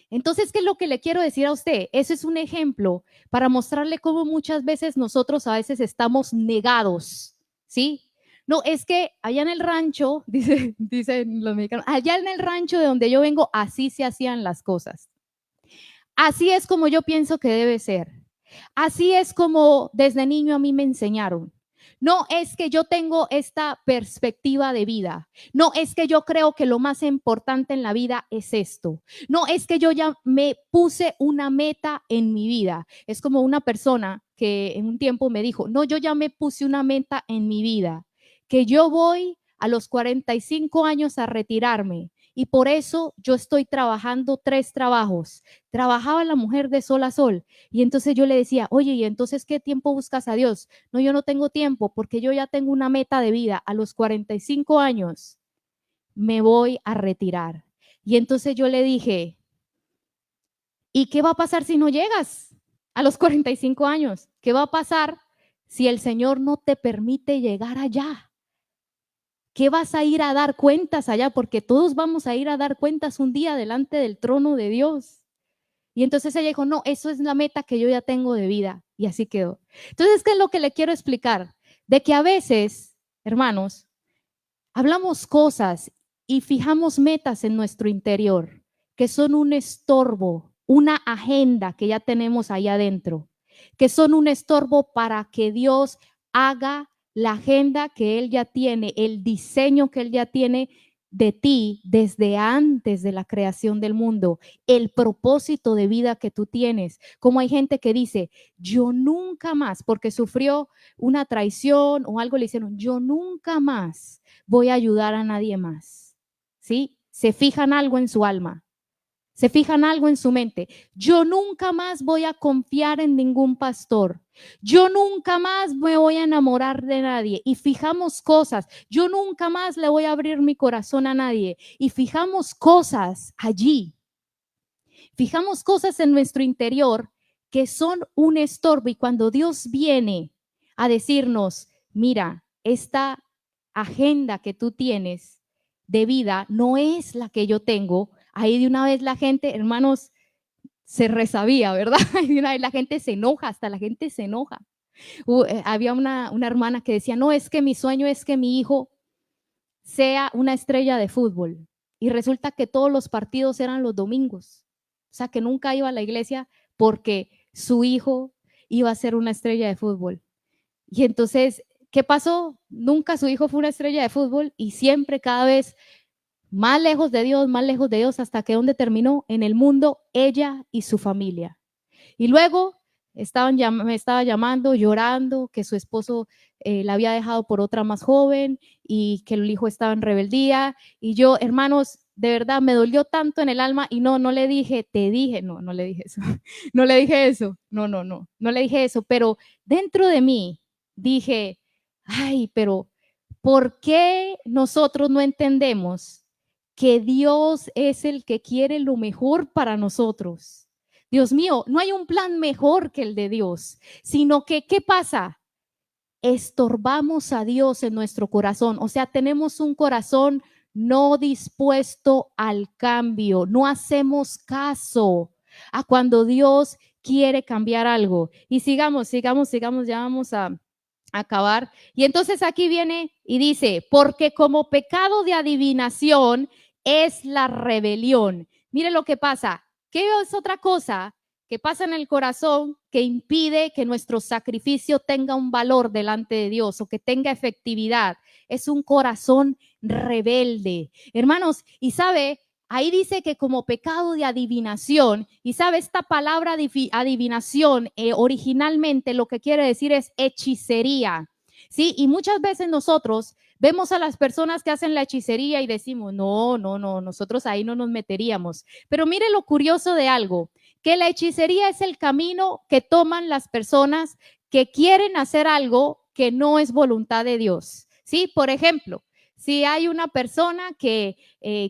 Entonces, ¿qué es lo que le quiero decir a usted? Ese es un ejemplo para mostrarle cómo muchas veces nosotros a veces estamos negados, ¿sí? No, es que allá en el rancho, dicen los mexicanos, allá en el rancho de donde yo vengo, así se hacían las cosas. Así es como yo pienso que debe ser. Así es como desde niño a mí me enseñaron. No es que yo tengo esta perspectiva de vida. No es que yo creo que lo más importante en la vida es esto. No es que yo ya me puse una meta en mi vida. Es como una persona que en un tiempo me dijo, no, yo ya me puse una meta en mi vida, que yo voy a los 45 años a retirarme. Y por eso yo estoy trabajando 3 trabajos. Trabajaba la mujer de sol a sol. Y entonces yo le decía, oye, ¿y entonces qué tiempo buscas a Dios? No, yo no tengo tiempo porque yo ya tengo una meta de vida. A los 45 años me voy a retirar. Y entonces yo le dije, ¿y qué va a pasar si no llegas a los 45 años? ¿Qué va a pasar si el Señor no te permite llegar allá? ¿Qué vas a ir a dar cuentas allá? Porque todos vamos a ir a dar cuentas un día delante del trono de Dios. Y entonces ella dijo, no, eso es la meta que yo ya tengo de vida. Y así quedó. Entonces, ¿qué es lo que le quiero explicar? De que a veces, hermanos, hablamos cosas y fijamos metas en nuestro interior, que son un estorbo, una agenda que ya tenemos ahí adentro, que son un estorbo para que Dios haga la agenda que Él ya tiene, el diseño que Él ya tiene de ti desde antes de la creación del mundo, el propósito de vida que tú tienes. Como hay gente que dice, yo nunca más, porque sufrió una traición o algo le hicieron, yo nunca más voy a ayudar a nadie más. ¿Sí? Se fijan algo en su alma, se fijan algo en su mente. Yo nunca más voy a confiar en ningún pastor. Yo nunca más me voy a enamorar de nadie. Y fijamos cosas. Yo nunca más le voy a abrir mi corazón a nadie. Y fijamos cosas allí. Fijamos cosas en nuestro interior que son un estorbo. Y cuando Dios viene a decirnos, mira, esta agenda que tú tienes de vida no es la que yo tengo, ahí de una vez la gente, hermanos, se resabía, ¿verdad? Y de una vez la gente se enoja, hasta la gente se enoja. Había una hermana que decía, no, es que mi sueño es que mi hijo sea una estrella de fútbol. Y resulta que todos los partidos eran los domingos. O sea, que nunca iba a la iglesia porque su hijo iba a ser una estrella de fútbol. Y entonces, ¿qué pasó? Nunca su hijo fue una estrella de fútbol y siempre cada vez más lejos de Dios, hasta que donde terminó en el mundo ella y su familia. Y luego me estaba llamando, llorando, que su esposo la había dejado por otra más joven y que el hijo estaba en rebeldía. Y yo, hermanos, de verdad me dolió tanto en el alma y no le dije, te dije, no le dije eso, no le dije eso, no le dije eso, pero dentro de mí dije, ay, pero ¿por qué nosotros no entendemos que Dios es el que quiere lo mejor para nosotros? Dios mío, no hay un plan mejor que el de Dios, sino que, ¿qué pasa? Estorbamos a Dios en nuestro corazón, o sea, tenemos un corazón no dispuesto al cambio, no hacemos caso a cuando Dios quiere cambiar algo. Y sigamos, ya vamos a acabar. Y entonces aquí viene y dice, porque como pecado de adivinación es la rebelión. Mire lo que pasa. ¿Qué es otra cosa que pasa en el corazón que impide que nuestro sacrificio tenga un valor delante de Dios o que tenga efectividad? Es un corazón rebelde. Hermanos, y sabe, ahí dice que como pecado de adivinación, y sabe, esta palabra adivinación originalmente lo que quiere decir es hechicería, ¿sí? Y muchas veces nosotros vemos a las personas que hacen la hechicería y decimos, no, nosotros ahí no nos meteríamos. Pero mire lo curioso de algo, que la hechicería es el camino que toman las personas que quieren hacer algo que no es voluntad de Dios, ¿sí? Por ejemplo, si hay una persona que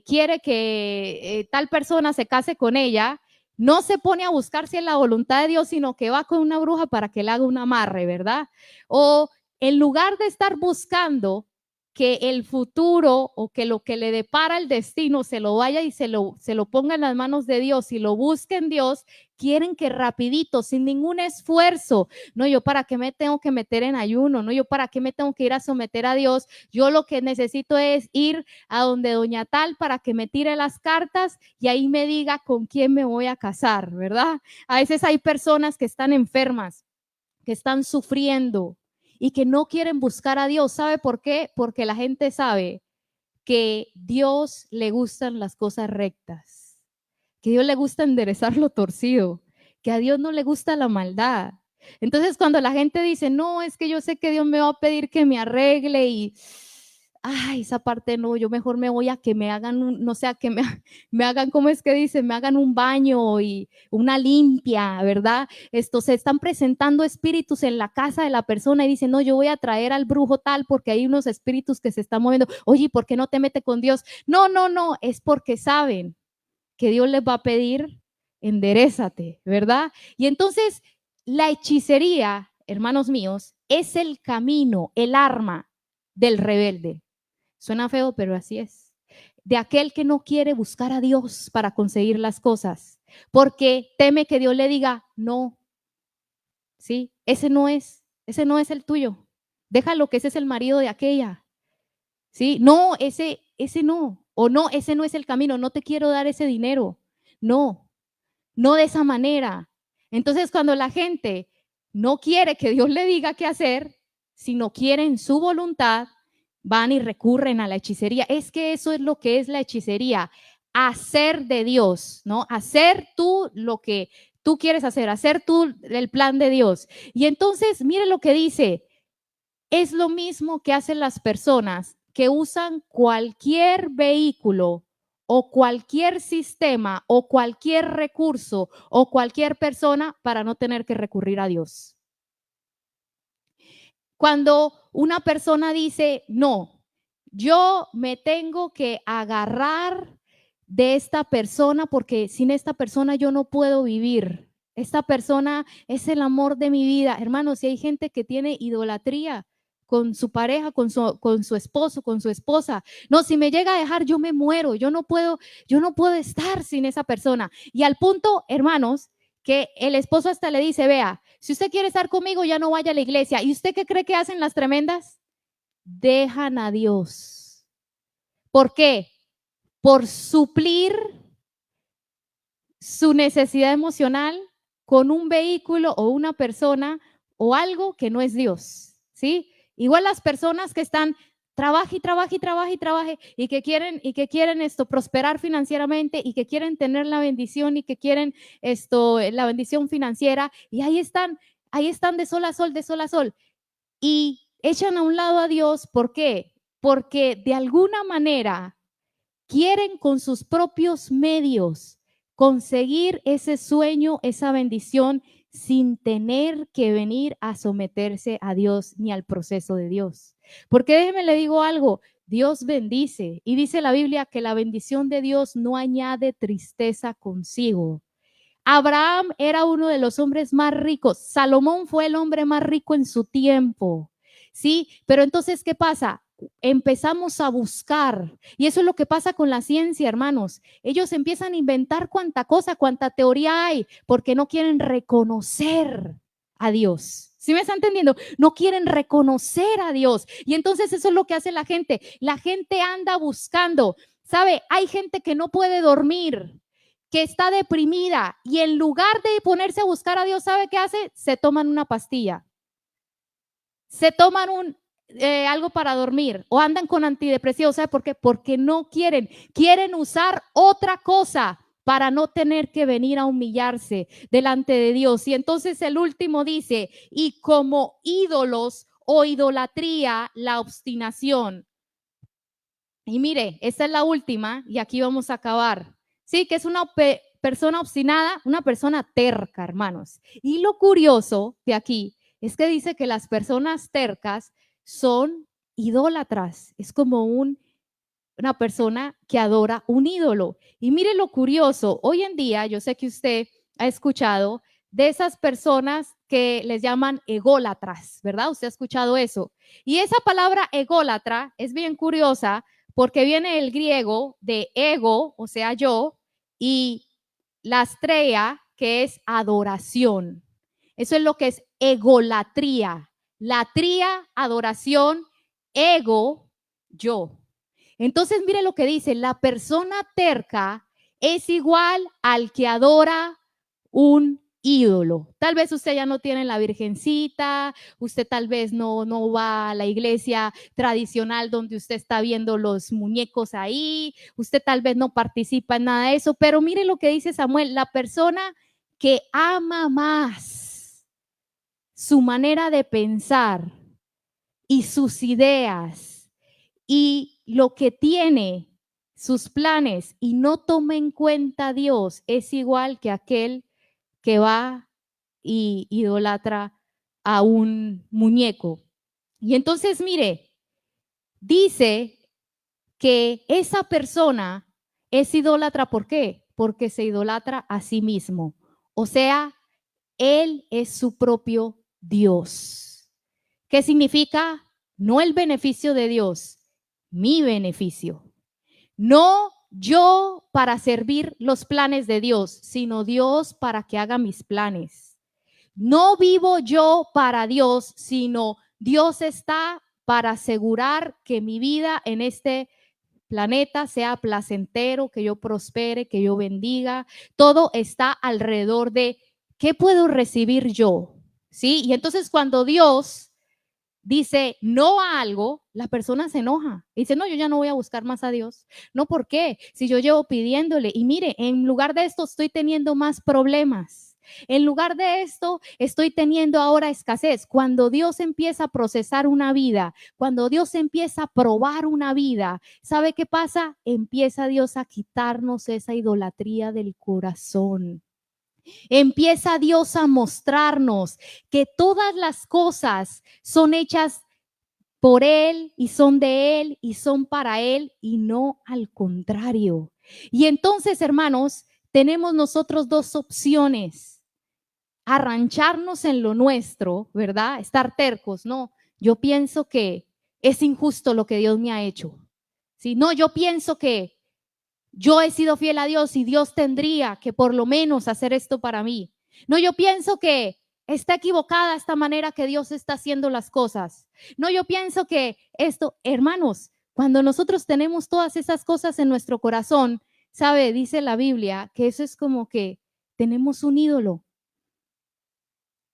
quiere que tal persona se case con ella, no se pone a buscar si es la voluntad de Dios, sino que va con una bruja para que le haga un amarre, ¿verdad? O en lugar de estar buscando que el futuro o que lo que le depara el destino se lo vaya y se lo ponga en las manos de Dios y lo busque en Dios, quieren que rapidito, sin ningún esfuerzo, no, yo para qué me tengo que meter en ayuno, no, yo para qué me tengo que ir a someter a Dios, yo lo que necesito es ir a donde doña tal para que me tire las cartas y ahí me diga con quién me voy a casar, ¿verdad? A veces hay personas que están enfermas, que están sufriendo y que no quieren buscar a Dios. ¿Sabe por qué? Porque la gente sabe que Dios le gustan las cosas rectas, que a Dios le gusta enderezar lo torcido, que a Dios no le gusta la maldad. Entonces, cuando la gente dice, no, es que yo sé que Dios me va a pedir que me arregle y, ay, esa parte no, yo mejor me voy a que me hagan, no sé, a que me hagan, ¿cómo es que dicen? Me hagan un baño y una limpia, ¿verdad? Esto, se están presentando espíritus en la casa de la persona y dicen, no, yo voy a traer al brujo tal porque hay unos espíritus que se están moviendo. Oye, ¿por qué no te mete con Dios? No, es porque saben que Dios les va a pedir, enderezate, ¿verdad? Y entonces la hechicería, hermanos míos, es el camino, el arma del rebelde. Suena feo, pero así es. De aquel que no quiere buscar a Dios para conseguir las cosas, porque teme que Dios le diga, no, ¿sí? Ese no es el tuyo. Déjalo que ese es el marido de aquella, ¿sí? No, ese no, o no, ese no es el camino, no te quiero dar ese dinero. No, no de esa manera. Entonces, cuando la gente no quiere que Dios le diga qué hacer, sino quieren su voluntad, van y recurren a la hechicería. Es que eso es lo que es la hechicería, hacer de Dios, ¿no? Hacer tú lo que tú quieres hacer tú el plan de Dios. Y entonces, mire lo que dice, es lo mismo que hacen las personas que usan cualquier vehículo o cualquier sistema o cualquier recurso o cualquier persona para no tener que recurrir a Dios. Cuando una persona dice, no, yo me tengo que agarrar de esta persona porque sin esta persona yo no puedo vivir. Esta persona es el amor de mi vida. Hermanos, si hay gente que tiene idolatría con su pareja, con su esposo, con su esposa. No, si me llega a dejar, yo me muero. Yo no puedo estar sin esa persona. Y al punto, hermanos, que el esposo hasta le dice, vea, si usted quiere estar conmigo, ya no vaya a la iglesia. ¿Y usted qué cree que hacen las tremendas? Dejan a Dios. ¿Por qué? Por suplir su necesidad emocional con un vehículo o una persona o algo que no es Dios, ¿sí? Igual las personas que están trabaje y que quieren esto prosperar financieramente y que quieren tener la bendición y que quieren esto la bendición financiera y ahí están de sol a sol y echan a un lado a Dios. ¿Por qué? Porque de alguna manera quieren con sus propios medios conseguir ese sueño, esa bendición, sin tener que venir a someterse a Dios ni al proceso de Dios. Porque déjeme le digo algo, Dios bendice y dice la Biblia que la bendición de Dios no añade tristeza consigo. Abraham era uno de los hombres más ricos. Salomón fue el hombre más rico en su tiempo. ¿Sí? Pero entonces, ¿qué pasa? Empezamos a buscar. Y eso es lo que pasa con la ciencia, hermanos. Ellos empiezan a inventar cuánta cosa, cuánta teoría hay, porque no quieren reconocer a Dios. ¿Sí me está entendiendo? No quieren reconocer a Dios. Y entonces eso es lo que hace la gente. La gente anda buscando. ¿Sabe? Hay gente que no puede dormir, que está deprimida y en lugar de ponerse a buscar a Dios, ¿sabe qué hace? Se toman una pastilla, se toman algo para dormir o andan con antidepresivos. ¿Sabe por qué? Porque no quieren usar otra cosa para no tener que venir a humillarse delante de Dios. Y entonces el último dice, y como ídolos o idolatría, la obstinación. Y mire, esta es la última y aquí vamos a acabar. Sí, que es una persona obstinada, una persona terca, hermanos. Y lo curioso de aquí es que dice que las personas tercas son idólatras. Es como una persona que adora un ídolo. Y mire lo curioso, hoy en día yo sé que usted ha escuchado de esas personas que les llaman ególatras, ¿verdad? Usted ha escuchado eso. Y esa palabra ególatra es bien curiosa porque viene del griego de ego, o sea, yo, y lastreia, que es adoración. Eso es lo que es egolatría. Latría, adoración, ego, yo. Entonces, mire lo que dice, la persona terca es igual al que adora un ídolo. Tal vez usted ya no tiene la virgencita, usted tal vez no va a la iglesia tradicional donde usted está viendo los muñecos ahí, usted tal vez no participa en nada de eso, pero mire lo que dice Samuel, la persona que ama más su manera de pensar y sus ideas y lo que tiene, sus planes, y no toma en cuenta a Dios, es igual que aquel que va y idolatra a un muñeco. Y entonces, mire, dice que esa persona es idólatra, ¿por qué? Porque se idolatra a sí mismo. O sea, él es su propio Dios. ¿Qué significa? No el beneficio de Dios, mi beneficio. No yo para servir los planes de Dios, sino Dios para que haga mis planes. No vivo yo para Dios, sino Dios está para asegurar que mi vida en este planeta sea placentero, que yo prospere, que yo bendiga. Todo está alrededor de qué puedo recibir yo. ¿Sí? Y entonces cuando Dios dice no a algo, la persona se enoja. Dice, no, yo ya no voy a buscar más a Dios. No, ¿por qué? Si yo llevo pidiéndole y mire, en lugar de esto estoy teniendo más problemas. En lugar de esto, estoy teniendo ahora escasez. Cuando Dios empieza a procesar una vida, cuando Dios empieza a probar una vida, ¿sabe qué pasa? Empieza Dios a quitarnos esa idolatría del corazón. Empieza Dios a mostrarnos que todas las cosas son hechas por Él y son de Él y son para Él y no al contrario. Y entonces, hermanos, tenemos nosotros dos opciones. Arrancharnos en lo nuestro, ¿verdad? Estar tercos, no. Yo pienso que es injusto lo que Dios me ha hecho. ¿Sí? No, yo pienso que yo he sido fiel a Dios y Dios tendría que por lo menos hacer esto para mí. No, yo pienso que está equivocada esta manera que Dios está haciendo las cosas. No, yo pienso que esto, hermanos, cuando nosotros tenemos todas esas cosas en nuestro corazón, sabe, dice la Biblia que eso es como que tenemos un ídolo,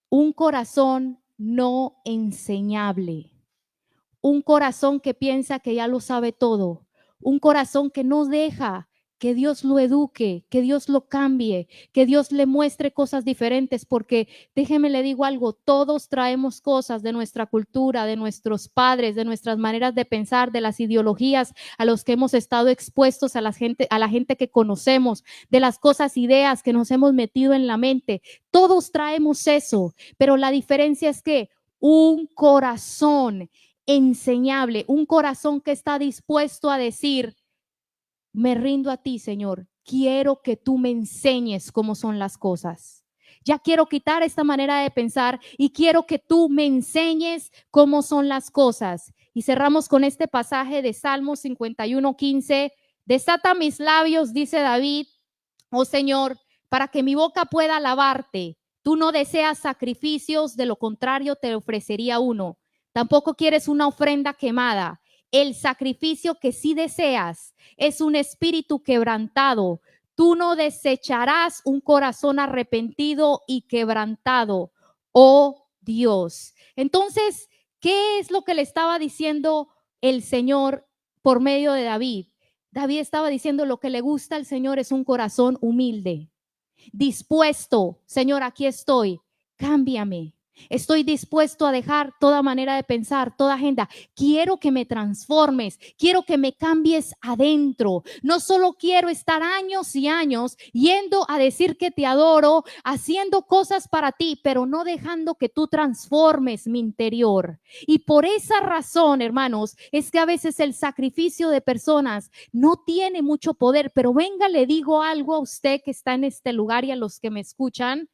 un corazón no enseñable, un corazón que piensa que ya lo sabe todo, un corazón que no deja que Dios lo eduque, que Dios lo cambie, que Dios le muestre cosas diferentes, porque déjeme le digo algo, todos traemos cosas de nuestra cultura, de nuestros padres, de nuestras maneras de pensar, de las ideologías a los que hemos estado expuestos, a la gente que conocemos, de las cosas, ideas que nos hemos metido en la mente. Todos traemos eso, pero la diferencia es que un corazón enseñable, un corazón que está dispuesto a decir, me rindo a ti, Señor. Quiero que tú me enseñes cómo son las cosas. Ya quiero quitar esta manera de pensar y quiero que tú me enseñes cómo son las cosas. Y cerramos con este pasaje de Salmo 51:15. Desata mis labios, dice David, oh Señor, para que mi boca pueda alabarte. Tú no deseas sacrificios, de lo contrario te ofrecería uno. Tampoco quieres una ofrenda quemada. El sacrificio que sí deseas es un espíritu quebrantado. Tú no desecharás un corazón arrepentido y quebrantado, oh Dios. Entonces, ¿qué es lo que le estaba diciendo el Señor por medio de David? David estaba diciendo, lo que le gusta al Señor es un corazón humilde, dispuesto. Señor, aquí estoy, cámbiame. Estoy dispuesto a dejar toda manera de pensar, toda agenda. Quiero que me transformes, quiero que me cambies adentro. No solo quiero estar años y años yendo a decir que te adoro, haciendo cosas para ti, pero no dejando que tú transformes mi interior. Y por esa razón, hermanos, es que a veces el sacrificio de personas no tiene mucho poder, pero venga, le digo algo a usted que está en este lugar y a los que me escuchan.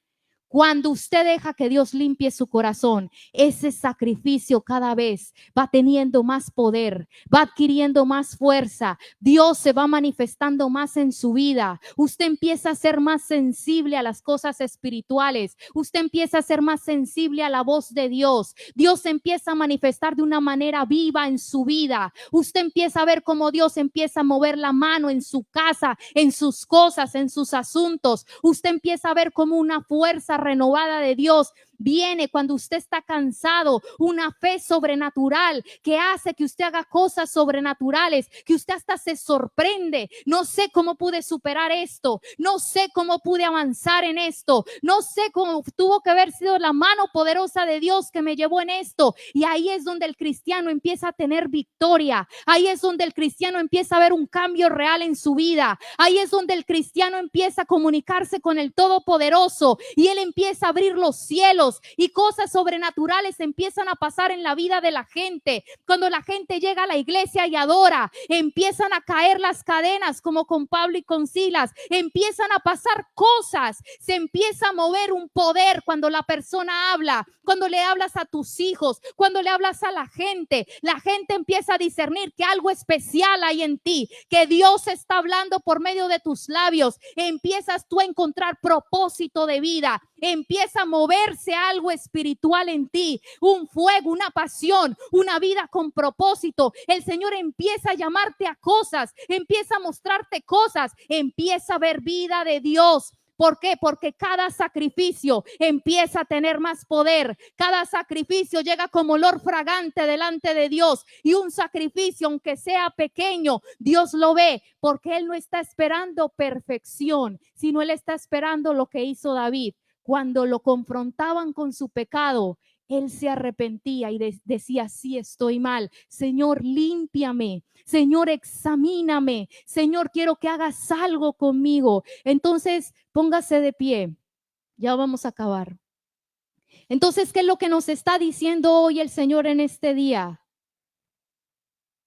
Cuando usted deja que Dios limpie su corazón, ese sacrificio cada vez va teniendo más poder, va adquiriendo más fuerza. Dios se va manifestando más en su vida. Usted empieza a ser más sensible a las cosas espirituales. Usted empieza a ser más sensible a la voz de Dios. Dios se empieza a manifestar de una manera viva en su vida. Usted empieza a ver cómo Dios empieza a mover la mano en su casa, en sus cosas, en sus asuntos. Usted empieza a ver cómo una fuerza renovada de Dios viene cuando usted está cansado, una fe sobrenatural que hace que usted haga cosas sobrenaturales, que usted hasta se sorprende. No sé cómo pude superar esto, no sé cómo pude avanzar en esto, no sé cómo tuvo que haber sido la mano poderosa de Dios que me llevó en esto. Y ahí es donde el cristiano empieza a tener victoria, ahí es donde el cristiano empieza a ver un cambio real en su vida, ahí es donde el cristiano empieza a comunicarse con el Todopoderoso y él empieza a abrir los cielos y cosas sobrenaturales empiezan a pasar en la vida de la gente. Cuando la gente llega a la iglesia y adora, empiezan a caer las cadenas como con Pablo y con Silas, empiezan a pasar cosas, se empieza a mover un poder cuando la persona habla, cuando le hablas a tus hijos, cuando le hablas a la gente empieza a discernir que algo especial hay en ti, que Dios está hablando por medio de tus labios. Empiezas tú a encontrar propósito de vida, empieza a moverse algo espiritual en ti, un fuego, una pasión, una vida con propósito. El Señor empieza a llamarte a cosas, empieza a mostrarte cosas, empieza a ver vida de Dios. ¿Por qué? Porque cada sacrificio empieza a tener más poder. Cada sacrificio llega como olor fragante delante de Dios. Y un sacrificio, aunque sea pequeño, Dios lo ve, porque Él no está esperando perfección, sino Él está esperando lo que hizo David. Cuando lo confrontaban con su pecado, él se arrepentía y decía, sí, estoy mal. Señor, límpiame. Señor, examíname. Señor, quiero que hagas algo conmigo. Entonces, póngase de pie. Ya vamos a acabar. Entonces, ¿qué es lo que nos está diciendo hoy el Señor en este día?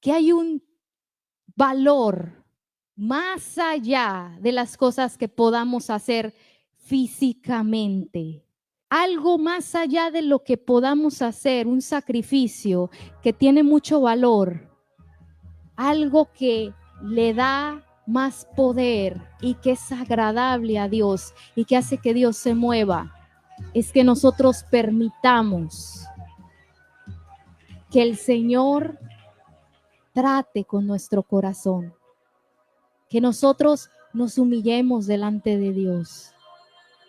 Que hay un valor más allá de las cosas que podamos hacer físicamente. Algo más allá de lo que podamos hacer, un sacrificio que tiene mucho valor, algo que le da más poder y que es agradable a Dios y que hace que Dios se mueva, es que nosotros permitamos que el Señor trate con nuestro corazón, que nosotros nos humillemos delante de Dios.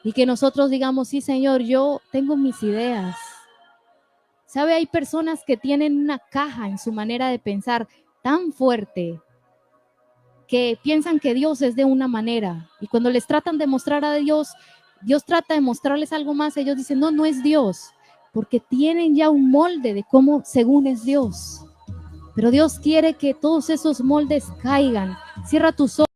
Y que nosotros digamos, sí, Señor, yo tengo mis ideas. ¿Sabe? Hay personas que tienen una caja en su manera de pensar tan fuerte que piensan que Dios es de una manera, y cuando les tratan de mostrar a Dios, Dios trata de mostrarles algo más, ellos dicen, no, no es Dios, porque tienen ya un molde de cómo según es Dios. Pero Dios quiere que todos esos moldes caigan. Cierra tus ojos.